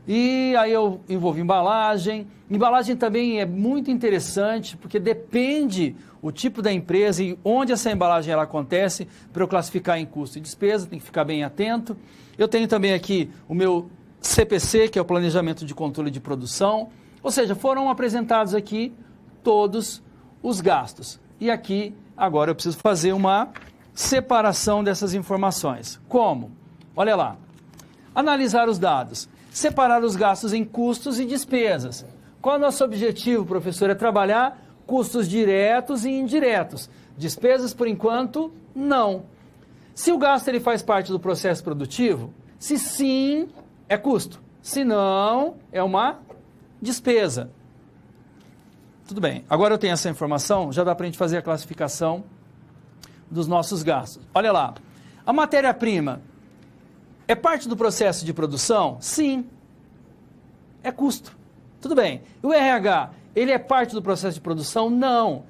E aí eu envolvo embalagem. Embalagem também é muito interessante, porque depende o tipo da empresa e onde essa embalagem ela acontece, para eu classificar em custo e despesa, tem que ficar bem atento. Eu tenho também aqui o meu CPC, que é o Planejamento de Controle de Produção. Ou seja, foram apresentados aqui todos os gastos. E aqui, agora eu preciso fazer uma separação dessas informações. Como? Olha lá. Analisar os dados. Separar os gastos em custos e despesas. Qual é o nosso objetivo, professor? É trabalhar custos diretos e indiretos. Despesas, por enquanto, não. Se o gasto ele faz parte do processo produtivo, se sim, é custo. Se não, é uma despesa. Tudo bem. Agora eu tenho essa informação, já dá para a gente fazer a classificação dos nossos gastos. Olha lá. A matéria-prima é parte do processo de produção? Sim. É custo. Tudo bem. O RH, ele é parte do processo de produção? Não.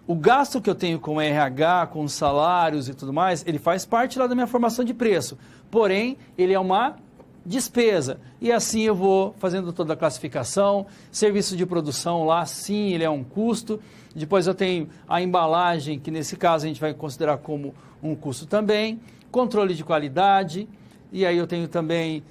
O gasto que eu tenho com o RH, com os salários e tudo mais, ele faz parte lá da minha formação de preço. Porém, ele é uma despesa. E assim eu vou fazendo toda a classificação. Serviço de produção lá, sim, ele é um custo. Depois eu tenho a embalagem, que nesse caso a gente vai considerar como um custo também. Controle de qualidade. E aí eu tenho também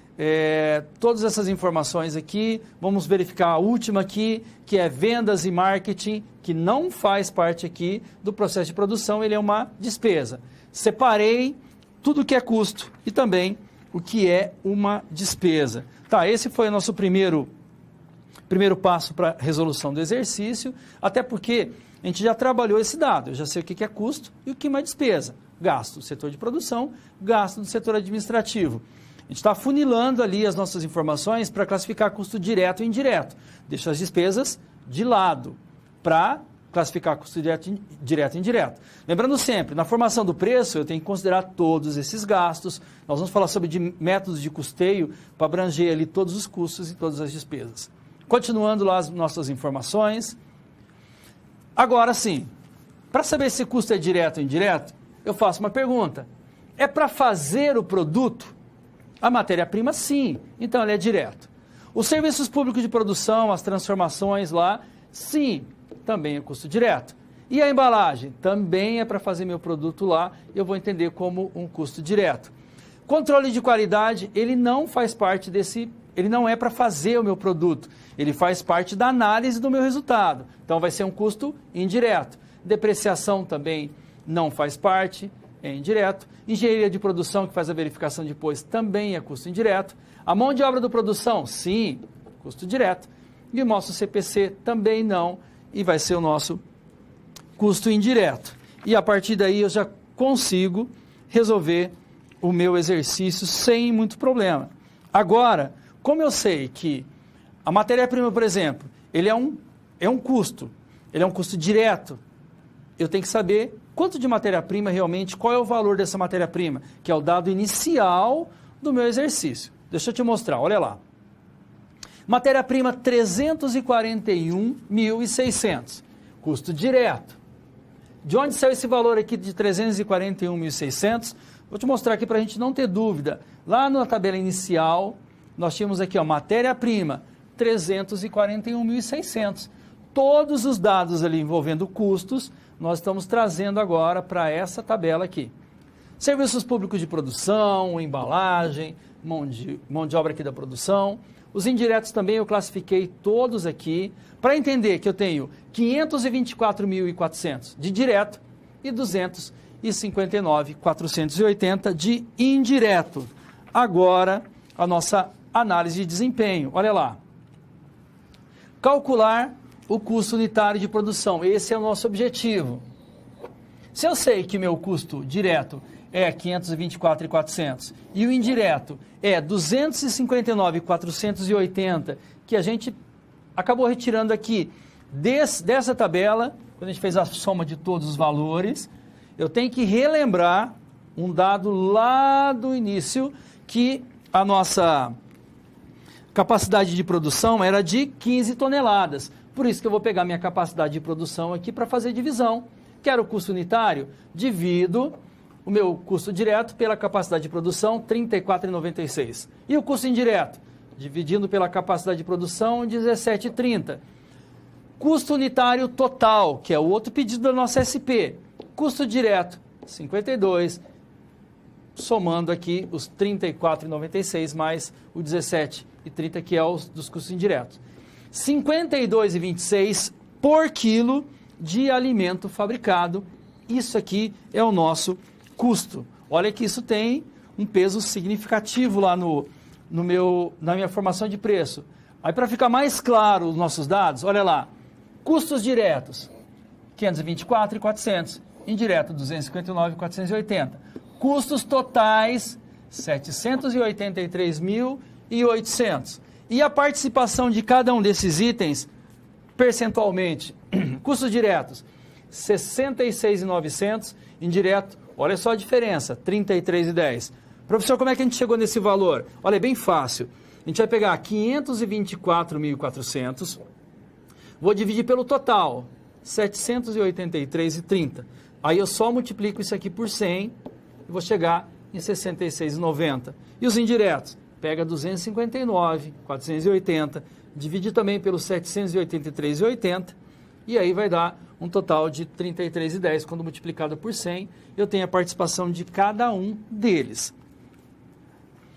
todas essas informações aqui. Vamos verificar a última aqui, que é vendas e marketing, que não faz parte aqui do processo de produção, ele é uma despesa. Separei tudo que é custo e também o que é uma despesa. Tá, esse foi o nosso primeiro passo para a resolução do exercício, até porque a gente já trabalhou esse dado, eu já sei o que é custo e o que é uma despesa. Gasto do setor de produção, gasto do setor administrativo. A gente está funilando ali as nossas informações para classificar custo direto e indireto. Deixa as despesas de lado para classificar custo direto e indireto. Lembrando sempre, na formação do preço, eu tenho que considerar todos esses gastos. Nós vamos falar sobre métodos de custeio para abranger ali todos os custos e todas as despesas. Continuando lá as nossas informações. Agora sim, para saber se custo é direto ou indireto, eu faço uma pergunta. É para fazer o produto? A matéria-prima, sim. Então, ele é direto. Os serviços públicos de produção, as transformações lá, sim, também é custo direto. E a embalagem? Também é para fazer meu produto lá, eu vou entender como um custo direto. Controle de qualidade, ele não faz parte ele não é para fazer o meu produto, ele faz parte da análise do meu resultado. Então, vai ser um custo indireto. Depreciação também não faz parte, é indireto. Engenharia de produção, que faz a verificação depois, também é custo indireto. A mão de obra da produção, sim, custo direto. E o nosso CPC também não, e vai ser o nosso custo indireto. E a partir daí eu já consigo resolver o meu exercício sem muito problema. Agora, como eu sei que a matéria-prima, por exemplo, ele é um custo, ele é um custo direto, eu tenho que saber quanto de matéria-prima realmente, qual é o valor dessa matéria-prima, que é o dado inicial do meu exercício. Deixa eu te mostrar, olha lá. Matéria-prima 341.600, custo direto. De onde saiu esse valor aqui de 341.600? Vou te mostrar aqui para a gente não ter dúvida. Lá na tabela inicial, nós tínhamos aqui, ó, matéria-prima 341.600. Todos os dados ali envolvendo custos, nós estamos trazendo agora para essa tabela aqui. Serviços públicos de produção, embalagem, mão de obra aqui da produção. Os indiretos também eu classifiquei todos aqui para entender que eu tenho 524.400 de direto e 259.480 de indireto. Agora, a nossa análise de desempenho. Olha lá. Calcular o custo unitário de produção. Esse é o nosso objetivo. Se eu sei que meu custo direto é 524.400 e o indireto é 259.480, que a gente acabou retirando aqui dessa tabela, quando a gente fez a soma de todos os valores, eu tenho que relembrar um dado lá do início, que a nossa capacidade de produção era de 15 toneladas. Por isso que eu vou pegar minha capacidade de produção aqui para fazer divisão. Quero o custo unitário? Divido o meu custo direto pela capacidade de produção, 34,96. E o custo indireto? Dividindo pela capacidade de produção, 17,30. Custo unitário total, que é o outro pedido da nossa SP. Custo direto, 52. Somando aqui os 34,96 mais o 17,30, que é os dos custos indiretos. 52,26 por quilo de alimento fabricado. Isso aqui é o nosso custo. Olha que isso tem um peso significativo lá na minha formação de preço. Aí, para ficar mais claro os nossos dados, olha lá. Custos diretos, 524.400. Indireto, 259.480. Custos totais, 783.800. E a participação de cada um desses itens, percentualmente, custos diretos, 66.900, indireto, olha só a diferença, 33,10. Professor, como é que a gente chegou nesse valor? Olha, é bem fácil. A gente vai pegar 524.400, vou dividir pelo total, 783,30. Aí eu só multiplico isso aqui por 100 e vou chegar em 66,90. E os indiretos? Pega 259.480, divide também pelo 783,80 e aí vai dar um total de 33,10. Quando multiplicado por 100, eu tenho a participação de cada um deles.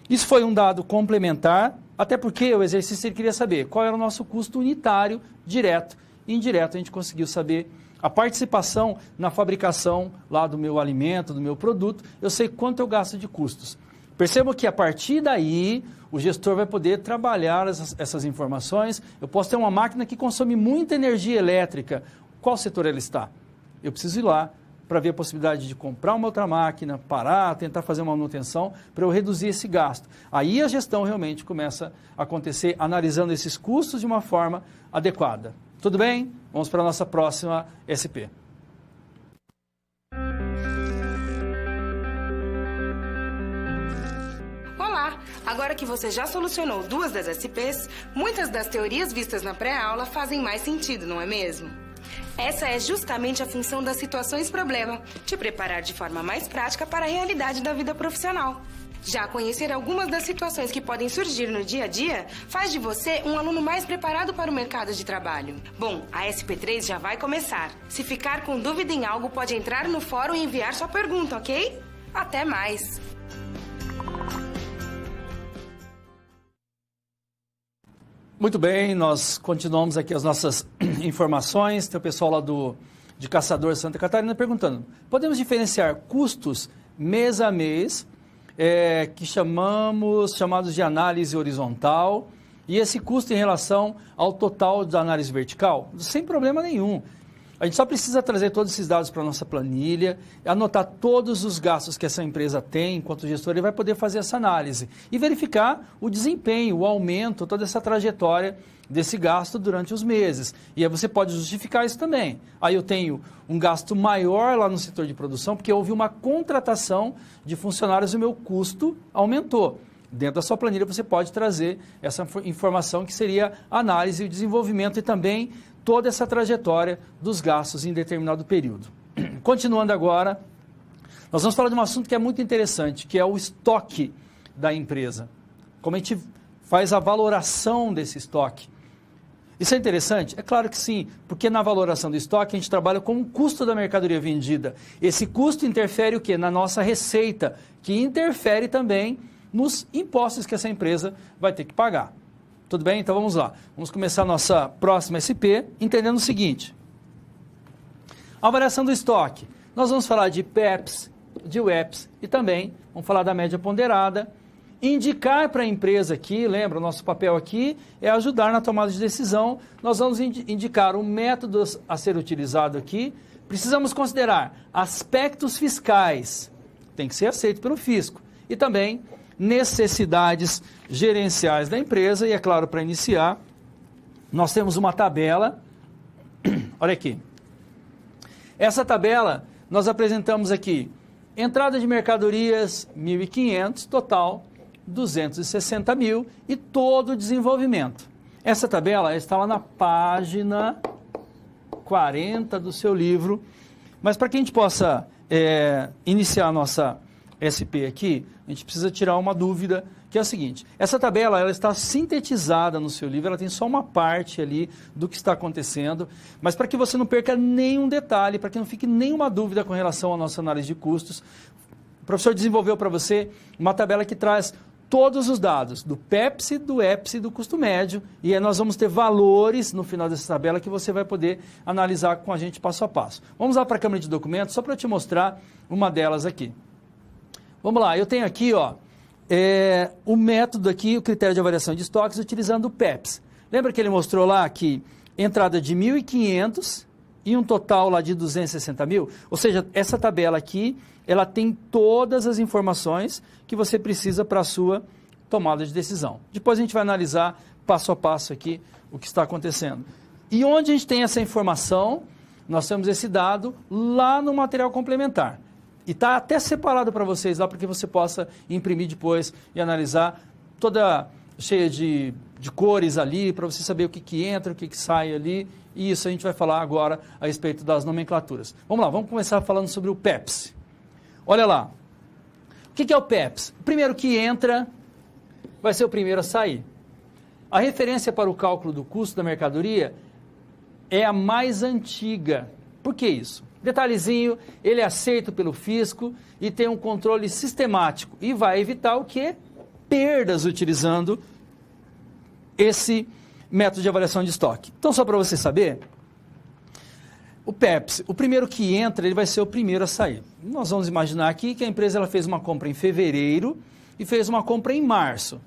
Isso foi um dado complementar, até porque o exercício ele queria saber qual era o nosso custo unitário, direto e indireto. A gente conseguiu saber a participação na fabricação lá do meu alimento, do meu produto. Eu sei quanto eu gasto de custos. Percebam que a partir daí o gestor vai poder trabalhar essas informações. Eu posso ter uma máquina que consome muita energia elétrica. Qual setor ela está? Eu preciso ir lá para ver a possibilidade de comprar uma outra máquina, parar, tentar fazer uma manutenção para eu reduzir esse gasto. Aí a gestão realmente começa a acontecer analisando esses custos de uma forma adequada. Tudo bem? Vamos para a nossa próxima SP. Olá! Agora que você já solucionou 2 das SPs, muitas das teorias vistas na pré-aula fazem mais sentido, não é mesmo? Essa é justamente a função das situações-problema, te preparar de forma mais prática para a realidade da vida profissional. Já conhecer algumas das situações que podem surgir no dia a dia faz de você um aluno mais preparado para o mercado de trabalho. Bom, a SP3 já vai começar. Se ficar com dúvida em algo, pode entrar no fórum e enviar sua pergunta, ok? Até mais! Muito bem, nós continuamos aqui as nossas informações. Tem o pessoal lá de Caçador Santa Catarina perguntando: podemos diferenciar custos mês a mês, que chamados de análise horizontal, e esse custo em relação ao total da análise vertical? Sem problema nenhum. A gente só precisa trazer todos esses dados para a nossa planilha, anotar todos os gastos que essa empresa tem, enquanto gestor, ele vai poder fazer essa análise e verificar o desempenho, o aumento, toda essa trajetória desse gasto durante os meses. E aí você pode justificar isso também. Aí eu tenho um gasto maior lá no setor de produção, porque houve uma contratação de funcionários e o meu custo aumentou. Dentro da sua planilha você pode trazer essa informação que seria a análise, o desenvolvimento e também toda essa trajetória dos gastos em determinado período. Continuando agora, nós vamos falar de um assunto que é muito interessante, que é o estoque da empresa. Como a gente faz a valoração desse estoque. Isso é interessante? É claro que sim, porque na valoração do estoque a gente trabalha com o custo da mercadoria vendida. Esse custo interfere o quê? Na nossa receita, que interfere também nos impostos que essa empresa vai ter que pagar. Tudo bem? Então vamos lá. Vamos começar a nossa próxima SP entendendo o seguinte. A avaliação do estoque. Nós vamos falar de PEPs, de WEPs e também vamos falar da média ponderada. Indicar para a empresa aqui, lembra, o nosso papel aqui é ajudar na tomada de decisão. Nós vamos indicar o método a ser utilizado aqui. Precisamos considerar aspectos fiscais, tem que ser aceito pelo fisco, e também necessidades gerenciais da empresa. E é claro, para iniciar, nós temos uma tabela. Olha aqui. Essa tabela nós apresentamos aqui: entrada de mercadorias 1.500, total 260 mil e todo o desenvolvimento. Essa tabela está lá na página 40 do seu livro, mas para que a gente possa iniciar a nossa SP aqui, a gente precisa tirar uma dúvida, que é a seguinte: essa tabela ela está sintetizada no seu livro, ela tem só uma parte ali do que está acontecendo, mas para que você não perca nenhum detalhe, para que não fique nenhuma dúvida com relação à nossa análise de custos, o professor desenvolveu para você uma tabela que traz todos os dados do PEPS, do EPS e do custo médio, e aí nós vamos ter valores no final dessa tabela que você vai poder analisar com a gente passo a passo. Vamos lá para a câmera de documentos, só para te mostrar uma delas aqui. Vamos lá, eu tenho aqui o método aqui, o critério de avaliação de estoques, utilizando o PEPS. Lembra que ele mostrou lá que entrada de 1.500 e um total lá de 260 mil? Ou seja, essa tabela aqui, ela tem todas as informações que você precisa para a sua tomada de decisão. Depois a gente vai analisar passo a passo aqui o que está acontecendo. E onde a gente tem essa informação, nós temos esse dado lá no material complementar. E está até separado para vocês lá, para que você possa imprimir depois e analisar, toda cheia de cores ali, para você saber o que entra, o que sai ali. E isso a gente vai falar agora a respeito das nomenclaturas. Vamos lá, vamos começar falando sobre o PEPS. Olha lá. O que é o PEPS? O primeiro que entra vai ser o primeiro a sair. A referência para o cálculo do custo da mercadoria é a mais antiga. Por que isso? Detalhezinho, ele é aceito pelo fisco e tem um controle sistemático e vai evitar o quê? Perdas utilizando esse método de avaliação de estoque. Então, só para você saber, o PEPS, o primeiro que entra, ele vai ser o primeiro a sair. Nós vamos imaginar aqui que a empresa ela fez uma compra em fevereiro e fez uma compra em março.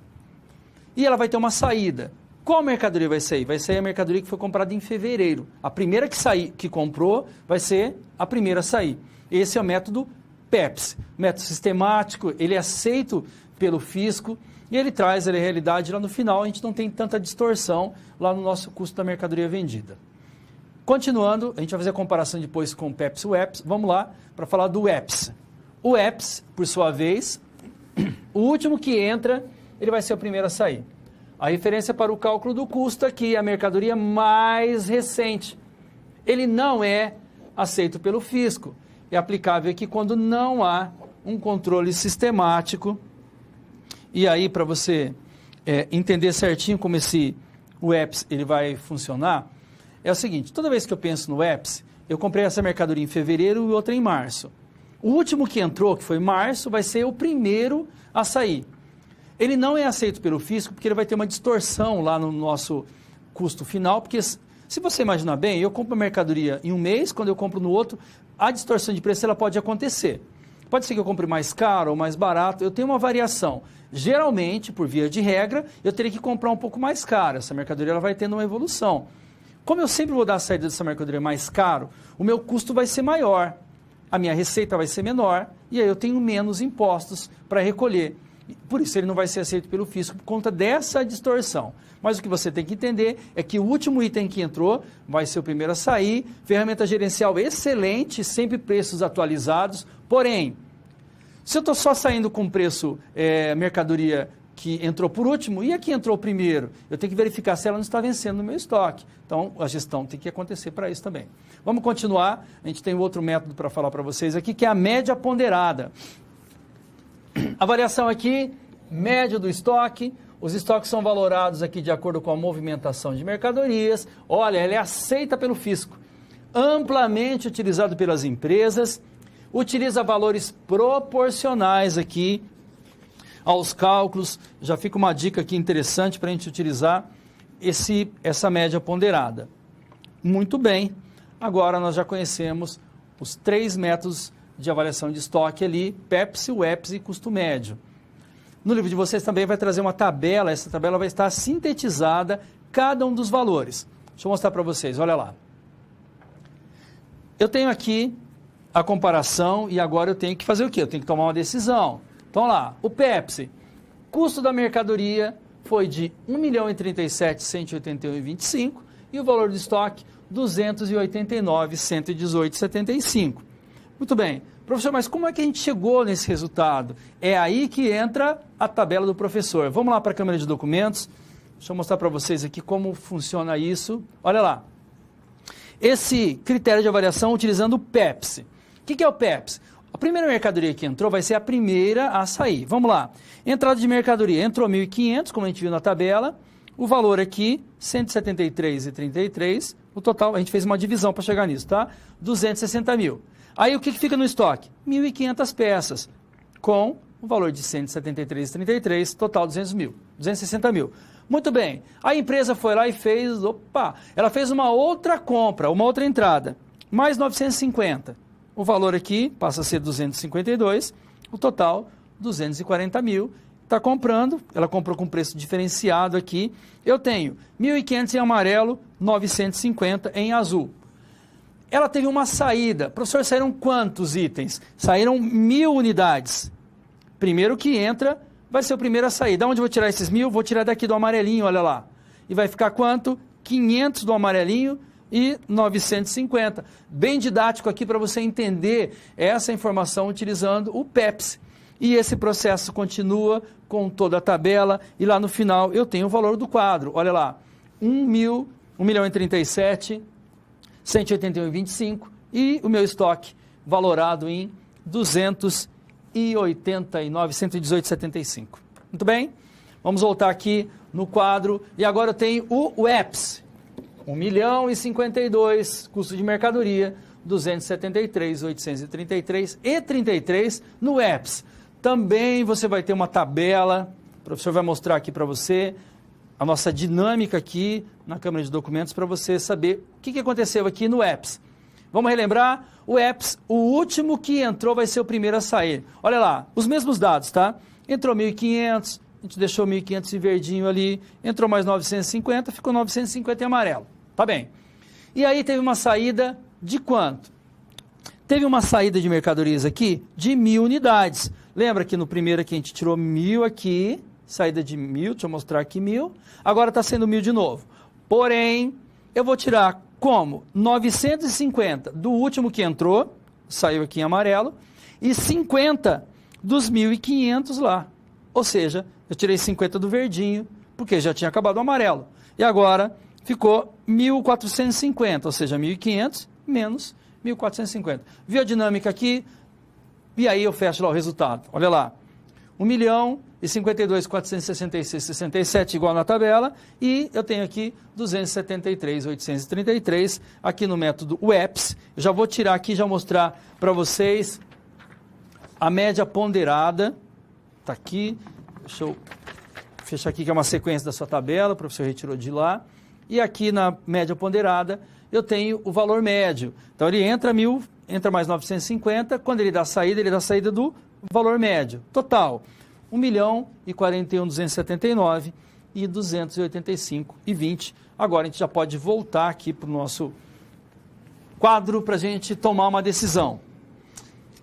E ela vai ter uma saída. Qual mercadoria vai sair? Vai sair a mercadoria que foi comprada em fevereiro. A primeira que comprou vai ser a primeira a sair. Esse é o método PEPS. Método sistemático, ele é aceito pelo fisco e ele traz a realidade lá no final. A gente não tem tanta distorção lá no nosso custo da mercadoria vendida. Continuando, a gente vai fazer a comparação depois com o PEPS e o EPS. Vamos lá para falar do EPS. O EPS, por sua vez, o último que entra, ele vai ser o primeiro a sair. A referência para o cálculo do custo aqui é a mercadoria mais recente. Ele não é aceito pelo fisco. É aplicável aqui quando não há um controle sistemático. E aí, para você entender certinho como o EPS ele vai funcionar, é o seguinte, toda vez que eu penso no EPS, eu comprei essa mercadoria em fevereiro e outra em março. O último que entrou, que foi março, vai ser o primeiro a sair. Ele não é aceito pelo fisco porque ele vai ter uma distorção lá no nosso custo final, porque se você imaginar bem, eu compro a mercadoria em um mês, quando eu compro no outro, a distorção de preço ela pode acontecer. Pode ser que eu compre mais caro ou mais barato, eu tenho uma variação. Geralmente, por via de regra, eu teria que comprar um pouco mais caro. Essa mercadoria ela vai tendo uma evolução. Como eu sempre vou dar a saída dessa mercadoria mais caro, o meu custo vai ser maior, a minha receita vai ser menor, e aí eu tenho menos impostos para recolher. Por isso ele não vai ser aceito pelo fisco por conta dessa distorção. Mas o que você tem que entender é que o último item que entrou vai ser o primeiro a sair, ferramenta gerencial excelente, sempre preços atualizados, porém, se eu estou só saindo com preço mercadoria que entrou por último, e a que entrou primeiro? Eu tenho que verificar se ela não está vencendo no meu estoque. Então, a gestão tem que acontecer para isso também. Vamos continuar. A gente tem outro método para falar para vocês aqui, que é a média ponderada. A variação aqui, média do estoque. Os estoques são valorados aqui de acordo com a movimentação de mercadorias. Olha, ela é aceita pelo fisco. Amplamente utilizado pelas empresas. Utiliza valores proporcionais aqui aos cálculos. Já fica uma dica aqui interessante para a gente utilizar essa média ponderada. Muito bem, agora nós já conhecemos os 3 métodos de avaliação de estoque ali, PEPS, EPS e custo médio. No livro de vocês também vai trazer uma tabela, essa tabela vai estar sintetizada, cada um dos valores. Deixa eu mostrar para vocês, olha lá. Eu tenho aqui a comparação e agora eu tenho que fazer o quê? Eu tenho que tomar uma decisão. Então, lá, o PEPS, custo da mercadoria foi de R$ 1.037.181,25 e o valor do estoque, R$ 289.118,75. Muito bem. Professor, mas como é que a gente chegou nesse resultado? É aí que entra a tabela do professor. Vamos lá para a câmera de documentos. Deixa eu mostrar para vocês aqui como funciona isso. Olha lá. Esse critério de avaliação utilizando o PEPS. O que é o PEPS? A primeira mercadoria que entrou vai ser a primeira a sair. Vamos lá. Entrada de mercadoria. Entrou 1.500, como a gente viu na tabela. O valor aqui, R$ 173,33. O total, a gente fez uma divisão para chegar nisso, tá? 260 mil. Aí o que fica no estoque? 1.500 peças, com o valor de 173,33, total 260 mil. Muito bem. A empresa foi lá e fez, ela fez uma outra compra, uma outra entrada, mais 950. O valor aqui passa a ser 252, o total 240 mil. Está comprando, ela comprou com preço diferenciado aqui. Eu tenho 1.500 em amarelo, 950 em azul. Ela teve uma saída. Professor, saíram quantos itens? Saíram 1.000 unidades. Primeiro que entra, vai ser o primeiro a sair. Da onde eu vou tirar esses 1.000? Vou tirar daqui do amarelinho, olha lá. E vai ficar quanto? 500 do amarelinho e 950. Bem didático aqui para você entender essa informação utilizando o PEPS. E esse processo continua com toda a tabela e lá no final eu tenho o valor do quadro. Olha lá, 1.181,25 e o meu estoque valorado em 289,118,75. Muito bem? Vamos voltar aqui no quadro e agora eu tenho o EPS. 1.052, custo de mercadoria, 273,833 no EPS. Também você vai ter uma tabela, o professor vai mostrar aqui para você, a nossa dinâmica aqui na Câmara de Documentos para você saber o que aconteceu aqui no EPS. Vamos relembrar? O EPS, o último que entrou vai ser o primeiro a sair. Olha lá, os mesmos dados, tá? Entrou 1.500, a gente deixou 1.500 em verdinho ali, entrou mais 950, ficou 950 em amarelo. Tá bem. E aí teve uma saída de quanto? Teve uma saída de mercadorias aqui de 1.000 unidades. Lembra que no primeiro aqui a gente tirou 1.000 aqui, saída de 1.000, deixa eu mostrar aqui 1.000. Agora está sendo 1.000 de novo. Porém, eu vou tirar como 950 do último que entrou, saiu aqui em amarelo, e 50 dos 1.500 lá. Ou seja, eu tirei 50 do verdinho, porque já tinha acabado o amarelo. E agora ficou 1.450, ou seja, 1.500 menos 1.450. Viu a dinâmica aqui? E aí eu fecho lá o resultado. Olha lá. 1.052.466,67 igual na tabela, e eu tenho aqui 273.833 aqui no método UEPS. Eu já vou tirar aqui e já mostrar para vocês a média ponderada. Está aqui, deixa eu fechar aqui que é uma sequência da sua tabela, o professor retirou de lá. E aqui na média ponderada eu tenho o valor médio. Então ele entra 1.000, entra mais 950, quando ele dá saída, do valor médio. Total, 1.041.279 e 285,20. Agora a gente já pode voltar aqui para o nosso quadro para a gente tomar uma decisão.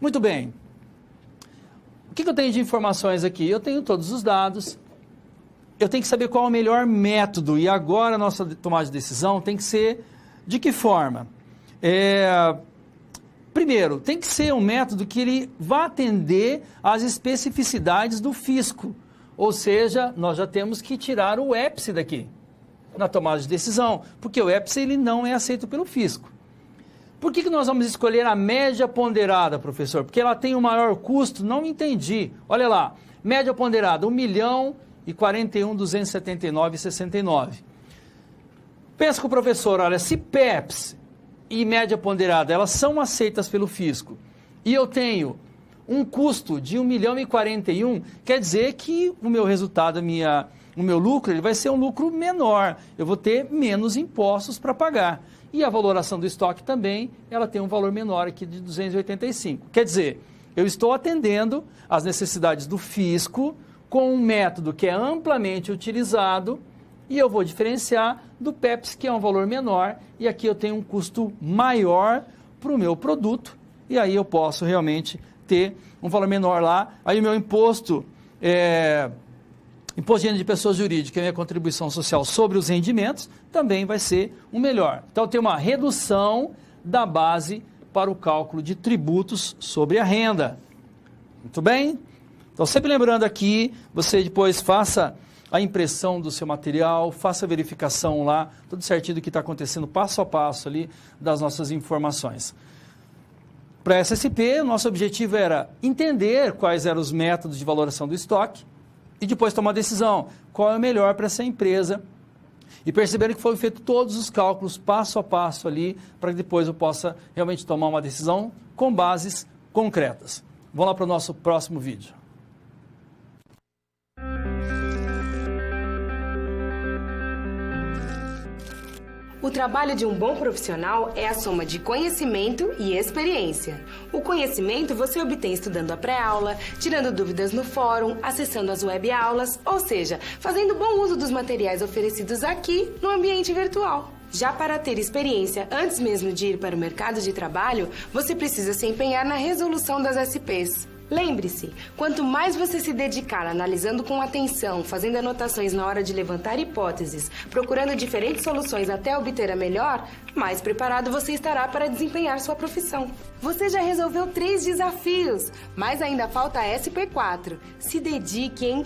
Muito bem. O que eu tenho de informações aqui? Eu tenho todos os dados. Eu tenho que saber qual é o melhor método. E agora a nossa tomada de decisão tem que ser de que forma? Primeiro, tem que ser um método que ele vá atender às especificidades do fisco. Ou seja, nós já temos que tirar o EPS daqui, na tomada de decisão, porque o EPS ele não é aceito pelo fisco. Por que nós vamos escolher a média ponderada, professor? Porque ela tem o maior custo? Não entendi. Olha lá, média ponderada, 1.041.279,69. Pensa com o professor, olha, se PEPS e média ponderada, elas são aceitas pelo fisco, e eu tenho um custo de 1.041.041, quer dizer que o meu resultado, o meu lucro, ele vai ser um lucro menor, eu vou ter menos impostos para pagar. E a valoração do estoque também, ela tem um valor menor aqui de 285. Quer dizer, eu estou atendendo às necessidades do fisco com um método que é amplamente utilizado, e eu vou diferenciar do PEPS, que é um valor menor, e aqui eu tenho um custo maior para o meu produto, e aí eu posso realmente ter um valor menor lá. Aí o meu imposto de renda de pessoas jurídicas e a minha contribuição social sobre os rendimentos também vai ser o melhor. Então, tem uma redução da base para o cálculo de tributos sobre a renda. Muito bem? Então, sempre lembrando aqui, você depois faça a impressão do seu material, faça a verificação lá, tudo certinho do que está acontecendo passo a passo ali das nossas informações. Para a SSP, o nosso objetivo era entender quais eram os métodos de valoração do estoque e depois tomar a decisão, qual é o melhor para essa empresa, e perceberam que foram feitos todos os cálculos passo a passo ali, para que depois eu possa realmente tomar uma decisão com bases concretas. Vamos lá para o nosso próximo vídeo. O trabalho de um bom profissional é a soma de conhecimento e experiência. O conhecimento você obtém estudando a pré-aula, tirando dúvidas no fórum, acessando as web-aulas, ou seja, fazendo bom uso dos materiais oferecidos aqui no ambiente virtual. Já para ter experiência antes mesmo de ir para o mercado de trabalho, você precisa se empenhar na resolução das SPs. Lembre-se, quanto mais você se dedicar analisando com atenção, fazendo anotações na hora de levantar hipóteses, procurando diferentes soluções até obter a melhor, mais preparado você estará para desempenhar sua profissão. Você já resolveu 3 desafios, mas ainda falta a SP4. Se dedique, hein?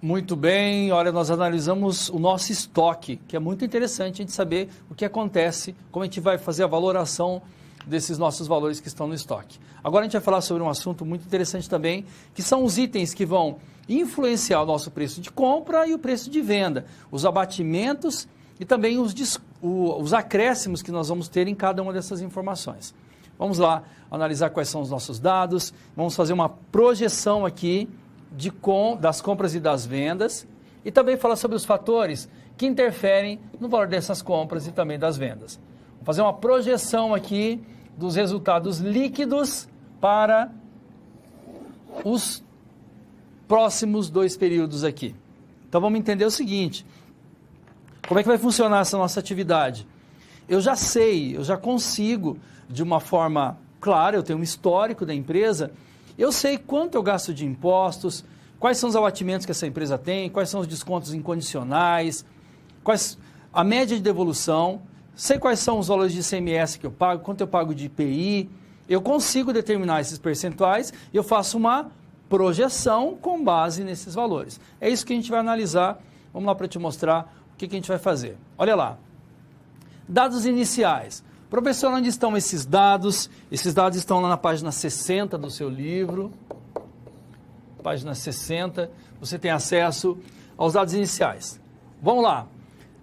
Muito bem, olha, nós analisamos o nosso estoque, que é muito interessante a gente saber o que acontece, como a gente vai fazer a valoração desses nossos valores que estão no estoque. Agora a gente vai falar sobre um assunto muito interessante também, que são os itens que vão influenciar o nosso preço de compra e o preço de venda, os abatimentos e também os acréscimos que nós vamos ter em cada uma dessas informações. Vamos lá analisar quais são os nossos dados, vamos fazer uma projeção aqui das compras e das vendas, e também falar sobre os fatores que interferem no valor dessas compras e também das vendas. Vou fazer uma projeção aqui dos resultados líquidos para os próximos 2 períodos aqui. Então vamos entender o seguinte: como é que vai funcionar essa nossa atividade? Eu já sei, eu já consigo, de uma forma clara, eu tenho um histórico da empresa, eu sei quanto eu gasto de impostos, quais são os abatimentos que essa empresa tem, quais são os descontos incondicionais, a média de devolução, sei quais são os valores de ICMS que eu pago, quanto eu pago de IPI, eu consigo determinar esses percentuais e eu faço uma projeção com base nesses valores. É isso que a gente vai analisar. Vamos lá para te mostrar o que a gente vai fazer. Olha lá. Dados iniciais. Professor, onde estão esses dados? Esses dados estão lá na página 60 do seu livro. Página 60. Você tem acesso aos dados iniciais. Vamos lá.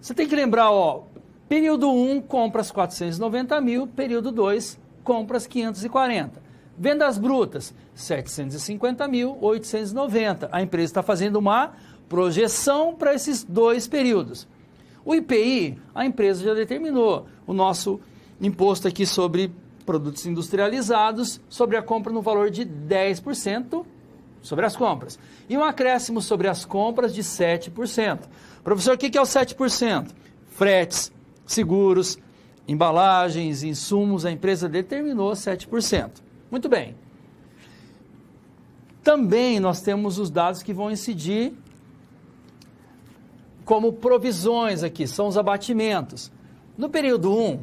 Você tem que lembrar, ó, período 1, compras 490 mil, período 2, compras 540. Vendas brutas, 750.890. A empresa está fazendo uma projeção para esses dois períodos. O IPI, a empresa já determinou o nosso imposto aqui sobre produtos industrializados, sobre a compra no valor de 10% sobre as compras. E um acréscimo sobre as compras de 7%. Professor, o que é o 7%? Fretes, seguros, embalagens, insumos, a empresa determinou 7%. Muito bem. Também nós temos os dados que vão incidir como provisões aqui, são os abatimentos. No período 1,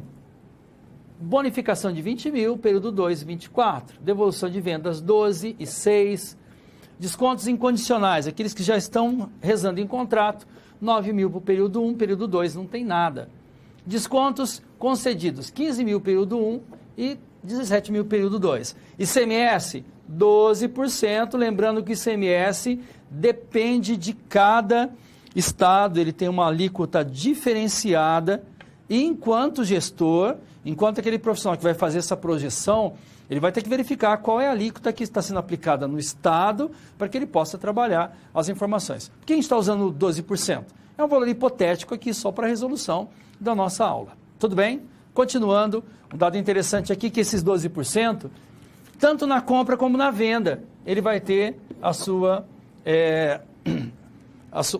bonificação de 20 mil, período 2, 24. Devolução de vendas 12 e 6. Descontos incondicionais, aqueles que já estão rezando em contrato, 9 mil para o período 1, período 2 não tem nada. Descontos concedidos, 15 mil período 1 e 17 mil período 2. ICMS, 12%, lembrando que o ICMS depende de cada estado, ele tem uma alíquota diferenciada, e enquanto gestor, enquanto aquele profissional que vai fazer essa projeção, ele vai ter que verificar qual é a alíquota que está sendo aplicada no estado para que ele possa trabalhar as informações. Por que a gente está usando 12%? É um valor hipotético aqui só para a resolução da nossa aula. Tudo bem? Continuando, um dado interessante aqui que esses 12%, tanto na compra como na venda, ele vai ter o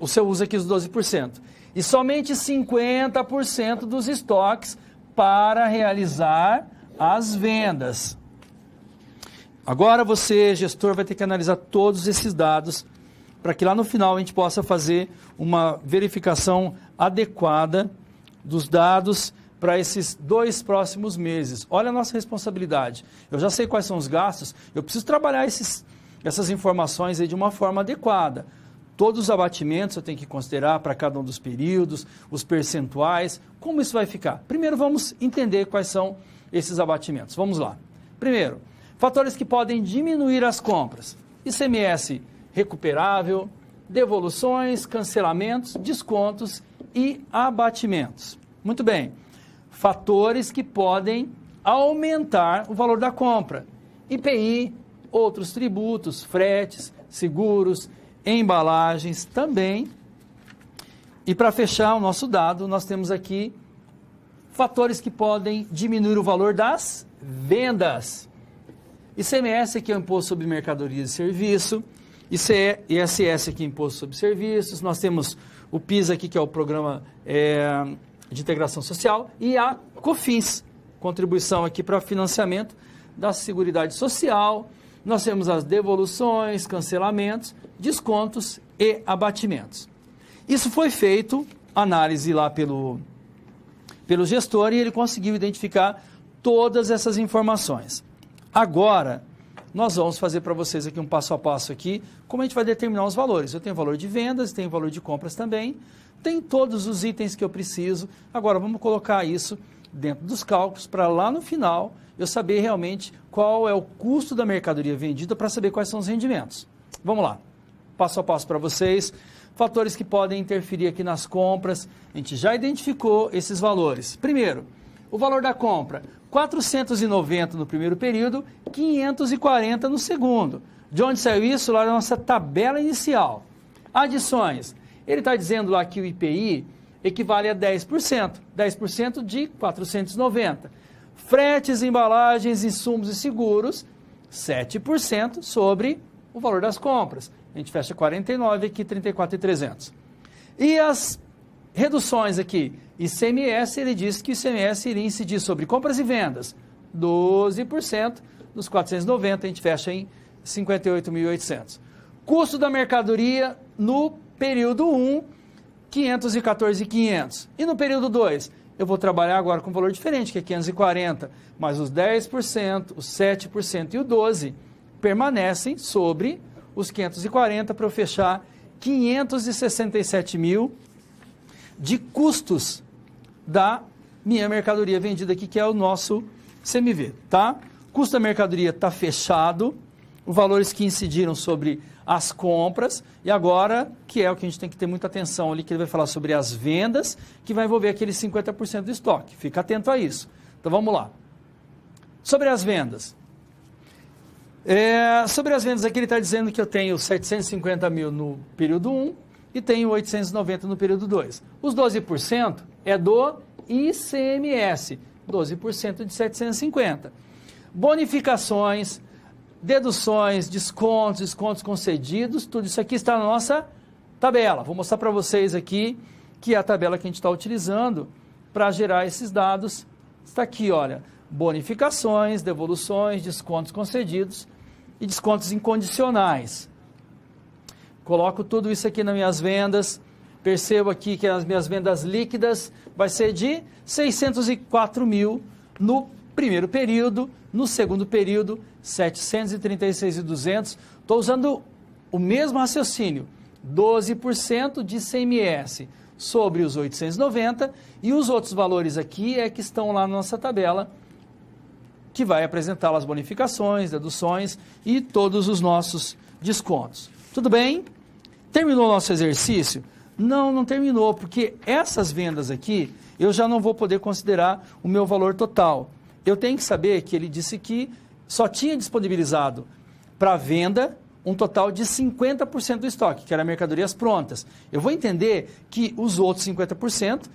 seu uso aqui dos 12%. E somente 50% dos estoques para realizar as vendas. Agora você, gestor, vai ter que analisar todos esses dados para que lá no final a gente possa fazer uma verificação adequada dos dados para esses 2 próximos meses. Olha a nossa responsabilidade. Eu já sei quais são os gastos, eu preciso trabalhar essas informações aí de uma forma adequada. Todos os abatimentos eu tenho que considerar para cada um dos períodos, os percentuais, como isso vai ficar. Primeiro vamos entender quais são esses abatimentos. Vamos lá. Primeiro, fatores que podem diminuir as compras. ICMS recuperável, devoluções, cancelamentos, descontos e abatimentos. Muito bem. Fatores que podem aumentar o valor da compra. IPI, outros tributos, fretes, seguros, embalagens também. E para fechar o nosso dado, nós temos aqui fatores que podem diminuir o valor das vendas. ICMS aqui é o Imposto sobre Mercadorias e Serviço, ISS aqui é Imposto sobre Serviços, nós temos o PIS aqui que é o Programa de Integração Social e a COFINS, contribuição aqui para financiamento da Seguridade Social. Nós temos as devoluções, cancelamentos, descontos e abatimentos. Isso foi feito, análise lá pelo gestor, e ele conseguiu identificar todas essas informações. Agora, nós vamos fazer para vocês aqui um passo a passo aqui, como a gente vai determinar os valores. Eu tenho valor de vendas, tenho valor de compras também, tem todos os itens que eu preciso. Agora, vamos colocar isso dentro dos cálculos para lá no final eu saber realmente qual é o custo da mercadoria vendida para saber quais são os rendimentos. Vamos lá, passo a passo para vocês. Fatores que podem interferir aqui nas compras, a gente já identificou esses valores. Primeiro, o valor da compra, 490 no primeiro período, 540 no segundo. De onde saiu isso? Lá na nossa tabela inicial. Adições, ele está dizendo lá que o IPI equivale a 10%, 10% de 490. Fretes, embalagens, insumos e seguros, 7% sobre o valor das compras. A gente fecha 49 aqui, 34.300. E as reduções aqui, ICMS, ele disse que o ICMS iria incidir sobre compras e vendas, 12% dos 490, a gente fecha em 58.800. Custo da mercadoria no período 1, 514.500. E no período 2, eu vou trabalhar agora com um valor diferente, que é 540, mas os 10%, os 7% e o 12% permanecem sobre os 540 para eu fechar 567 mil de custos da minha mercadoria vendida aqui, que é o nosso CMV, tá? Custo da mercadoria está fechado, os valores que incidiram sobre as compras, e agora, que é o que a gente tem que ter muita atenção ali, que ele vai falar sobre as vendas, que vai envolver aqueles 50% do estoque. Fica atento a isso. Então, vamos lá. Sobre as vendas. Sobre as vendas aqui, ele está dizendo que eu tenho 750 mil no período 1 e tenho 890 no período 2. Os 12% é do ICMS, 12% de 750. Bonificações, deduções, descontos concedidos, tudo isso aqui está na nossa tabela. Vou mostrar para vocês aqui, que é a tabela que a gente está utilizando para gerar esses dados. Está aqui, olha, bonificações, devoluções, descontos concedidos e descontos incondicionais. Coloco tudo isso aqui nas minhas vendas. Percebo aqui que as minhas vendas líquidas vai ser de 604 mil no primeiro período, no segundo período, 736.200. Estou usando o mesmo raciocínio, 12% de ICMS sobre os 890, e os outros valores aqui é que estão lá na nossa tabela, que vai apresentar as bonificações, deduções e todos os nossos descontos. Tudo bem? Terminou o nosso exercício? Não, não terminou, porque essas vendas aqui, eu já não vou poder considerar o meu valor total. Eu tenho que saber que ele disse que só tinha disponibilizado para venda um total de 50% do estoque, que era mercadorias prontas. Eu vou entender que os outros 50%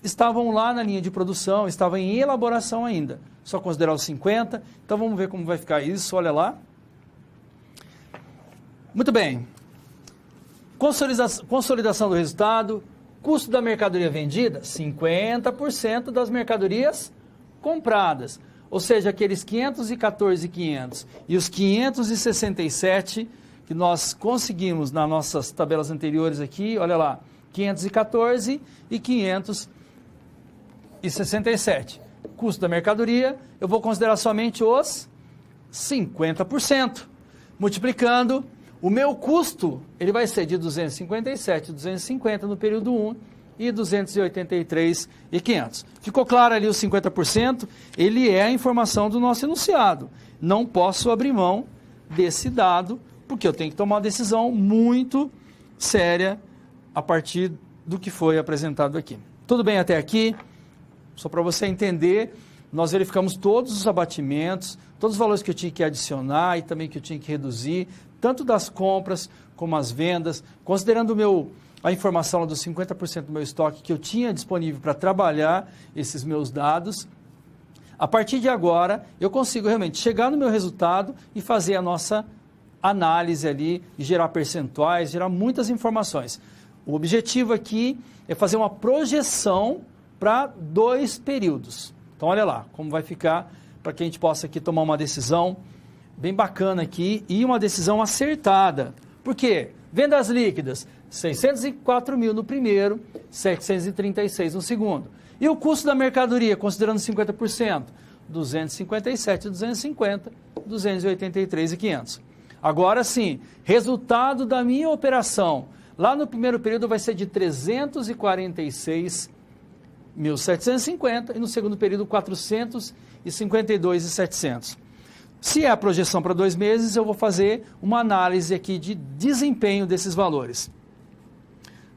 estavam lá na linha de produção, estavam em elaboração ainda. Só considerar os 50%, então vamos ver como vai ficar isso, olha lá. Muito bem. Consolidação do resultado, custo da mercadoria vendida, 50% das mercadorias compradas. Ou seja, aqueles 514.500 e os 567 que nós conseguimos nas nossas tabelas anteriores aqui, olha lá, 514 e 567. Custo da mercadoria, eu vou considerar somente os 50%. Multiplicando, o meu custo, ele vai ser de 257, 250 no período 1 e 283.500. Ficou claro ali os 50%? Ele é a informação do nosso enunciado. Não posso abrir mão desse dado, porque eu tenho que tomar uma decisão muito séria a partir do que foi apresentado aqui. Tudo bem até aqui? Só para você entender, nós verificamos todos os abatimentos, todos os valores que eu tinha que adicionar e também que eu tinha que reduzir, tanto das compras como as vendas, considerando a informação dos 50% do meu estoque que eu tinha disponível para trabalhar esses meus dados. A partir de agora, eu consigo realmente chegar no meu resultado e fazer a nossa análise ali, e gerar percentuais, gerar muitas informações. O objetivo aqui é fazer uma projeção para 2 períodos. Então, olha lá como vai ficar, para que a gente possa aqui tomar uma decisão bem bacana aqui e uma decisão acertada. Por quê? Vendas líquidas, 604 mil no primeiro, 736 no segundo. E o custo da mercadoria, considerando 50%, 257, 250, 283.500. Agora sim, resultado da minha operação, lá no primeiro período vai ser de 346.750 e no segundo período 452.700. Se é a projeção para 2 meses, eu vou fazer uma análise aqui de desempenho desses valores.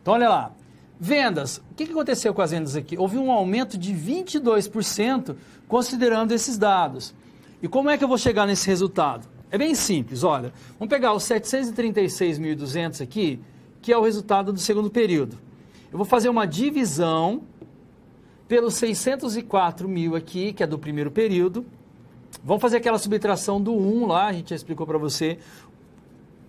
Então, olha lá. Vendas. O que aconteceu com as vendas aqui? Houve um aumento de 22% considerando esses dados. E como é que eu vou chegar nesse resultado? É bem simples, olha. Vamos pegar os 736.200 aqui, que é o resultado do segundo período. Eu vou fazer uma divisão pelos 604 mil aqui, que é do primeiro período. Vamos fazer aquela subtração do 1 lá, a gente já explicou para você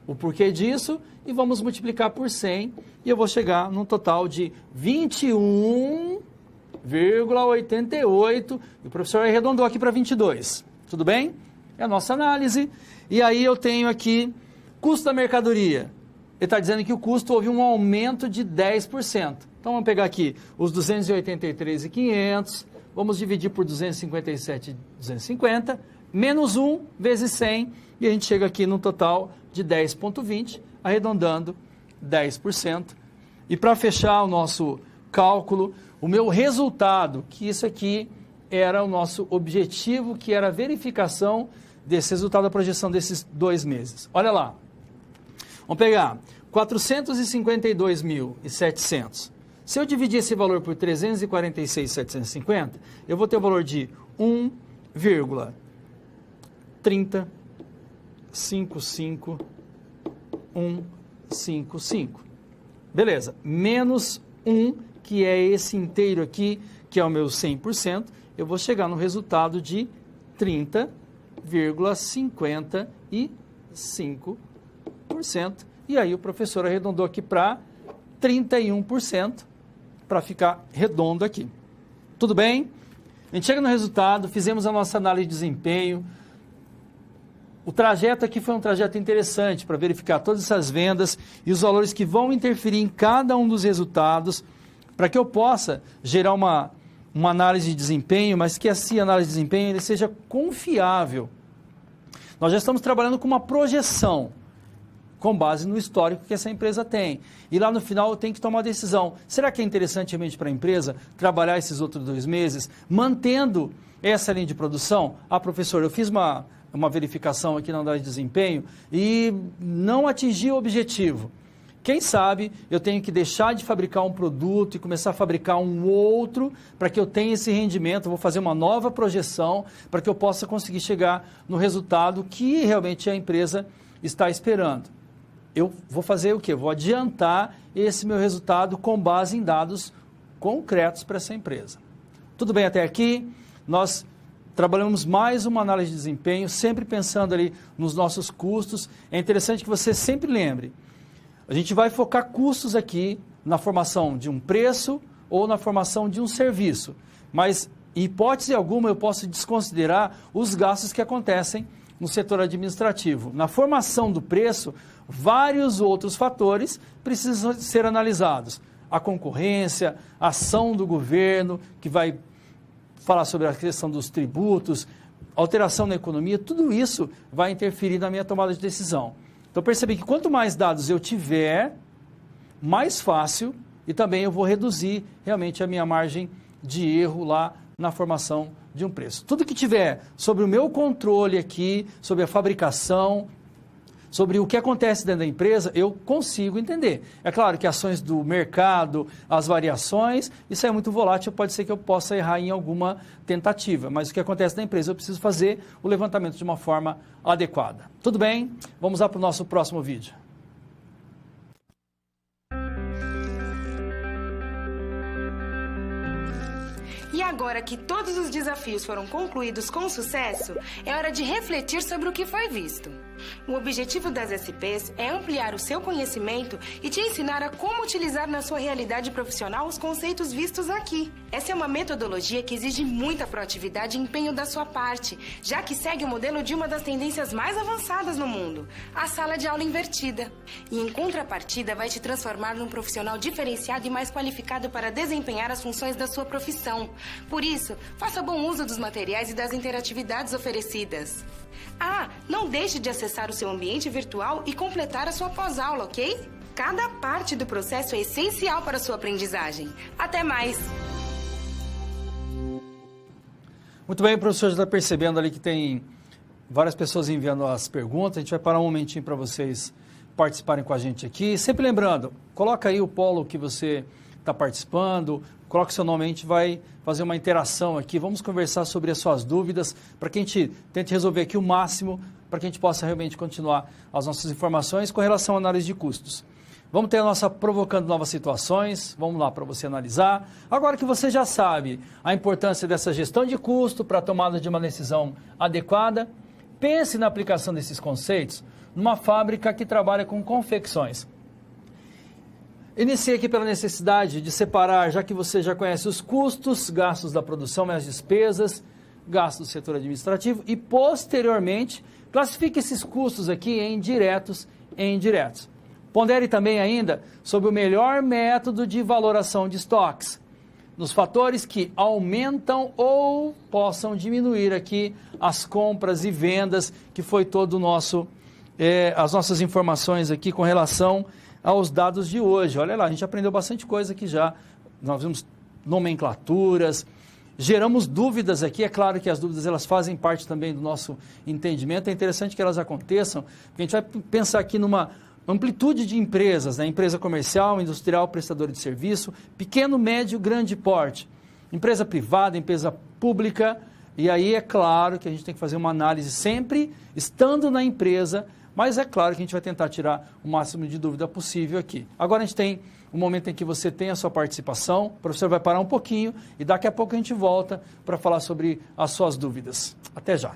o porquê disso, e vamos multiplicar por 100, e eu vou chegar num total de 21,88, e o professor arredondou aqui para 22, tudo bem? É a nossa análise, e aí eu tenho aqui Custo da mercadoria. Ele está dizendo que o custo houve um aumento de 10%. Então, vamos pegar aqui os 283.500, vamos dividir por 257.250, menos 1 vezes 100, e a gente chega aqui no total de 10,20, arredondando 10%. E para fechar o nosso cálculo, o meu resultado, que isso aqui era o nosso objetivo, que era a verificação desse resultado da projeção desses 2 meses. Olha lá. Vamos pegar 452.700. Se eu dividir esse valor por 346.750, eu vou ter o valor de 1,355.155. Beleza. Menos 1, que é esse inteiro aqui, que é o meu 100%, eu vou chegar no resultado de 30,55%. E aí o professor arredondou aqui para 31%, para ficar redondo aqui. Tudo bem? A gente chega no resultado, fizemos a nossa análise de desempenho. O trajeto aqui foi um trajeto interessante para verificar todas essas vendas e os valores que vão interferir em cada um dos resultados, para que eu possa gerar uma análise de desempenho, mas que essa análise de desempenho ele seja confiável. Nós já estamos trabalhando com uma projeção, com base no histórico que essa empresa tem. E lá no final eu tenho que tomar uma decisão. Será que é interessante realmente para a empresa trabalhar esses outros 2 meses, mantendo essa linha de produção? Ah, professor, eu fiz uma verificação aqui na análise de desempenho e não atingi o objetivo. Quem sabe eu tenho que deixar de fabricar um produto e começar a fabricar um outro para que eu tenha esse rendimento, eu vou fazer uma nova projeção para que eu possa conseguir chegar no resultado que realmente a empresa está esperando. Eu vou fazer o quê? Vou adiantar esse meu resultado com base em dados concretos para essa empresa. Tudo bem até aqui? Nós trabalhamos mais uma análise de desempenho, sempre pensando ali nos nossos custos. É interessante que você sempre lembre, a gente vai focar custos aqui na formação de um preço ou na formação de um serviço. Mas, em hipótese alguma, eu posso desconsiderar os gastos que acontecem no setor administrativo. Na formação do preço, vários outros fatores precisam ser analisados. A concorrência, a ação do governo, que vai falar sobre a questão dos tributos, alteração na economia, tudo isso vai interferir na minha tomada de decisão. Então, percebi que quanto mais dados eu tiver, mais fácil e também eu vou reduzir realmente a minha margem de erro lá na formação de um preço. Tudo que tiver sobre o meu controle aqui, sobre a fabricação, sobre o que acontece dentro da empresa, eu consigo entender. É claro que ações do mercado, as variações, isso é muito volátil, pode ser que eu possa errar em alguma tentativa, mas o que acontece na empresa, eu preciso fazer o levantamento de uma forma adequada. Tudo bem? Vamos lá para o nosso próximo vídeo. E agora que todos os desafios foram concluídos com sucesso, é hora de refletir sobre o que foi visto. O objetivo das SPs é ampliar o seu conhecimento e te ensinar a como utilizar na sua realidade profissional os conceitos vistos aqui. Essa é uma metodologia que exige muita proatividade e empenho da sua parte, já que segue o modelo de uma das tendências mais avançadas no mundo, a sala de aula invertida. E em contrapartida vai te transformar num profissional diferenciado e mais qualificado para desempenhar as funções da sua profissão. Por isso, faça bom uso dos materiais e das interatividades oferecidas. Ah, não deixe de acessar o seu ambiente virtual e completar a sua pós-aula, ok? Cada parte do processo é essencial para a sua aprendizagem. Até mais! Muito bem, o professor já está percebendo ali que tem várias pessoas enviando as perguntas. A gente vai parar um momentinho para vocês participarem com a gente aqui. Sempre lembrando, coloca aí o polo que você está participando, coloque seu nome, a gente vai fazer uma interação aqui, vamos conversar sobre as suas dúvidas, para que a gente tente resolver aqui o máximo, para que a gente possa realmente continuar as nossas informações com relação à análise de custos. Vamos ter a nossa Provocando Novas Situações, vamos lá para você analisar. Agora que você já sabe a importância dessa gestão de custo para a tomada de uma decisão adequada, pense na aplicação desses conceitos numa fábrica que trabalha com confecções. Iniciei aqui pela necessidade de separar, já que você já conhece os custos, gastos da produção e as despesas, gastos do setor administrativo, e posteriormente classifique esses custos aqui em diretos em indiretos. Pondere também ainda sobre o melhor método de valoração de estoques, nos fatores que aumentam ou possam diminuir aqui as compras e vendas, que foi todo o nosso, as nossas informações aqui com relação aos dados de hoje. Olha lá, a gente aprendeu bastante coisa aqui já, nós vimos nomenclaturas, geramos dúvidas aqui, é claro que as dúvidas elas fazem parte também do nosso entendimento, é interessante que elas aconteçam, porque a gente vai pensar aqui numa amplitude de empresas, né? Empresa comercial, industrial, prestadora de serviço, pequeno, médio, grande porte, empresa privada, empresa pública, e aí é claro que a gente tem que fazer uma análise sempre estando na empresa, mas é claro que a gente vai tentar tirar o máximo de dúvida possível aqui. Agora a gente tem um momento em que você tem a sua participação, o professor vai parar um pouquinho e daqui a pouco a gente volta para falar sobre as suas dúvidas. Até já.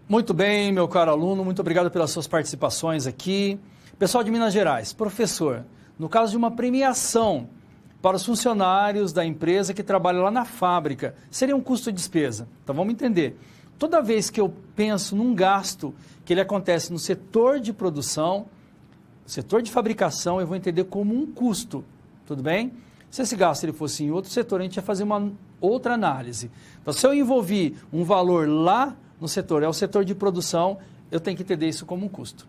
Muito bem, meu caro aluno, muito obrigado pelas suas participações aqui. Pessoal de Minas Gerais, professor, no caso de uma premiação para os funcionários da empresa que trabalham lá na fábrica, seria um custo de despesa. Então vamos entender. Toda vez que eu penso num gasto que ele acontece no setor de produção, setor de fabricação, eu vou entender como um custo, tudo bem? Se esse gasto ele fosse em outro setor, a gente ia fazer uma outra análise. Então, se eu envolver um valor lá no setor, é o setor de produção, eu tenho que entender isso como um custo.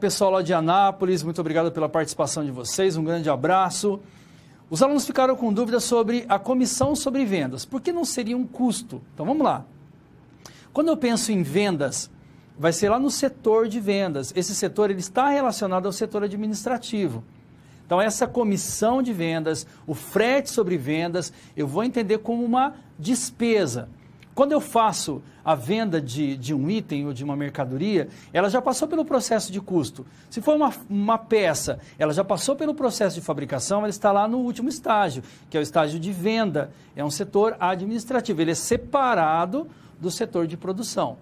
Pessoal lá de Anápolis, muito obrigado pela participação de vocês, um grande abraço. Os alunos ficaram com dúvidas sobre a comissão sobre vendas. Por que não seria um custo? Então vamos lá. Quando eu penso em vendas, vai ser lá no setor de vendas. Esse setor ele está relacionado ao setor administrativo. Então essa comissão de vendas, o frete sobre vendas, eu vou entender como uma despesa. Quando eu faço a venda de um item ou de uma mercadoria, ela já passou pelo processo de custo. Se for uma peça, ela já passou pelo processo de fabricação, ela está lá no último estágio, que é o estágio de venda. É um setor administrativo, ele é separado do setor de produção.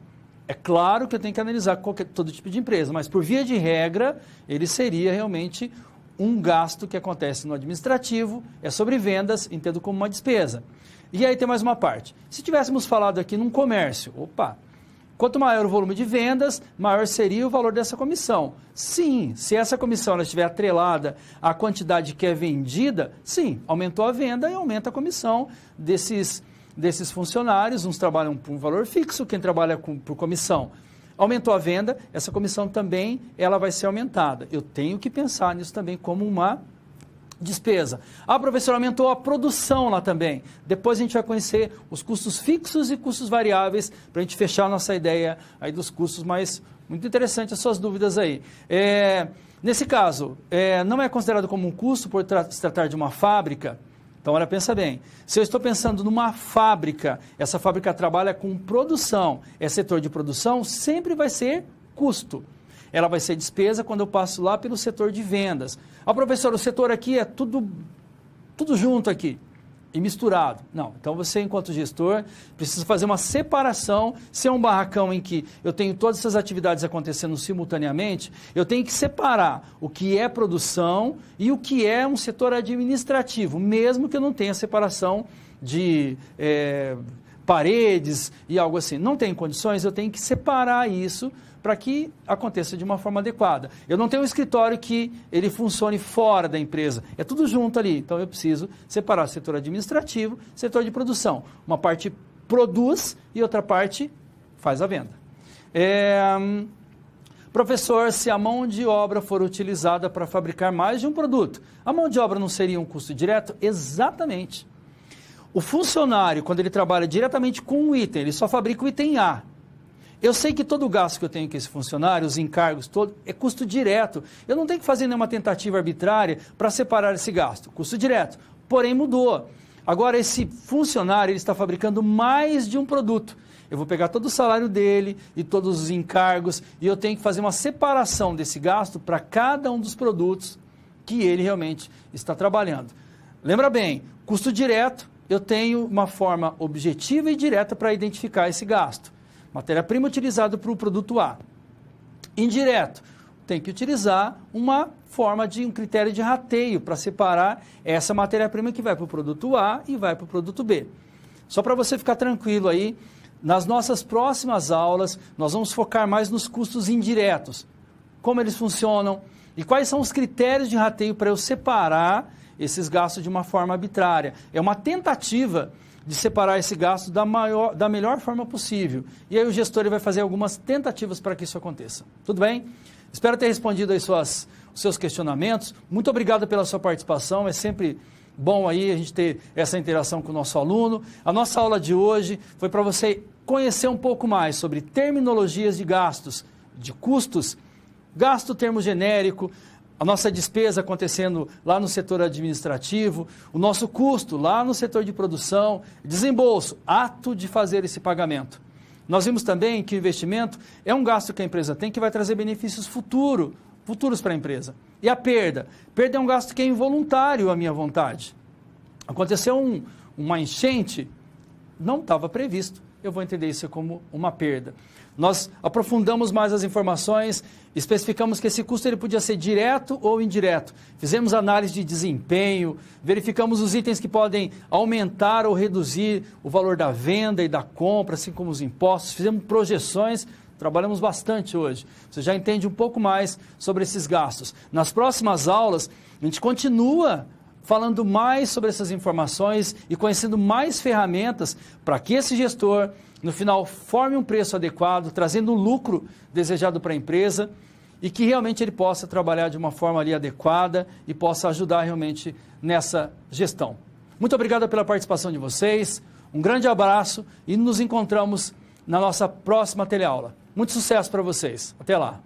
É claro que eu tenho que analisar todo tipo de empresa, mas por via de regra, ele seria realmente um gasto que acontece no administrativo, é sobre vendas, entendo como uma despesa. E aí tem mais uma parte. Se tivéssemos falado aqui num comércio, quanto maior o volume de vendas, maior seria o valor dessa comissão. Sim, se essa comissão ela estiver atrelada à quantidade que é vendida, sim, aumentou a venda e aumenta a comissão desses funcionários. Uns trabalham por um valor fixo, quem trabalha por comissão. Aumentou a venda, essa comissão também ela vai ser aumentada. Eu tenho que pensar nisso também como uma despesa. Professor, aumentou a produção lá também. Depois a gente vai conhecer os custos fixos e custos variáveis para a gente fechar a nossa ideia aí dos custos, mas muito interessante as suas dúvidas aí. Nesse caso, não é considerado como um custo por se tratar de uma fábrica? Então, olha, pensa bem. Se eu estou pensando numa fábrica, essa fábrica trabalha com produção, é setor de produção, sempre vai ser custo. Ela vai ser despesa quando eu passo lá pelo setor de vendas. Professor, o setor aqui é tudo junto aqui e misturado. Não, então você, enquanto gestor, precisa fazer uma separação. Se é um barracão em que eu tenho todas essas atividades acontecendo simultaneamente, eu tenho que separar o que é produção e o que é um setor administrativo, mesmo que eu não tenha separação de paredes e algo assim. Não tenho condições, eu tenho que separar isso para que aconteça de uma forma adequada. Eu não tenho um escritório que ele funcione fora da empresa, é tudo junto ali, então eu preciso separar setor administrativo, setor de produção. Uma parte produz e outra parte faz a venda. Professor, se a mão de obra for utilizada para fabricar mais de um produto, a mão de obra não seria um custo direto? Exatamente. O funcionário, quando ele trabalha diretamente com um item, ele só fabrica o item A. Eu sei que todo o gasto que eu tenho com esse funcionário, os encargos, todo, é custo direto. Eu não tenho que fazer nenhuma tentativa arbitrária para separar esse gasto. Custo direto. Porém, mudou. Agora, esse funcionário ele está fabricando mais de um produto. Eu vou pegar todo o salário dele e todos os encargos e eu tenho que fazer uma separação desse gasto para cada um dos produtos que ele realmente está trabalhando. Lembra bem, custo direto, eu tenho uma forma objetiva e direta para identificar esse gasto. Matéria-prima utilizada para o produto A. Indireto, tem que utilizar uma forma de um critério de rateio para separar essa matéria-prima que vai para o produto A e vai para o produto B. Só para você ficar tranquilo aí, nas nossas próximas aulas, nós vamos focar mais nos custos indiretos. Como eles funcionam e quais são os critérios de rateio para eu separar esses gastos de uma forma arbitrária. É uma tentativa de separar esse gasto da melhor forma possível. E aí o gestor ele vai fazer algumas tentativas para que isso aconteça. Tudo bem? Espero ter respondido aí os seus questionamentos. Muito obrigado pela sua participação. É sempre bom aí a gente ter essa interação com o nosso aluno. A nossa aula de hoje foi para você conhecer um pouco mais sobre terminologias de gastos, de custos, gasto termo genérico, a nossa despesa acontecendo lá no setor administrativo, o nosso custo lá no setor de produção, desembolso, ato de fazer esse pagamento. Nós vimos também que o investimento é um gasto que a empresa tem que vai trazer benefícios futuros para a empresa. E a perda? Perda é um gasto que é involuntário à minha vontade. Aconteceu uma enchente, não estava previsto. Eu vou entender isso como uma perda. Nós aprofundamos mais as informações, especificamos que esse custo ele podia ser direto ou indireto. Fizemos análise de desempenho, verificamos os itens que podem aumentar ou reduzir o valor da venda e da compra, assim como os impostos. Fizemos projeções, trabalhamos bastante hoje. Você já entende um pouco mais sobre esses gastos. Nas próximas aulas, a gente continua falando mais sobre essas informações e conhecendo mais ferramentas para que esse gestor, no final, forme um preço adequado, trazendo o lucro desejado para a empresa e que realmente ele possa trabalhar de uma forma ali adequada e possa ajudar realmente nessa gestão. Muito obrigado pela participação de vocês, um grande abraço e nos encontramos na nossa próxima teleaula. Muito sucesso para vocês. Até lá!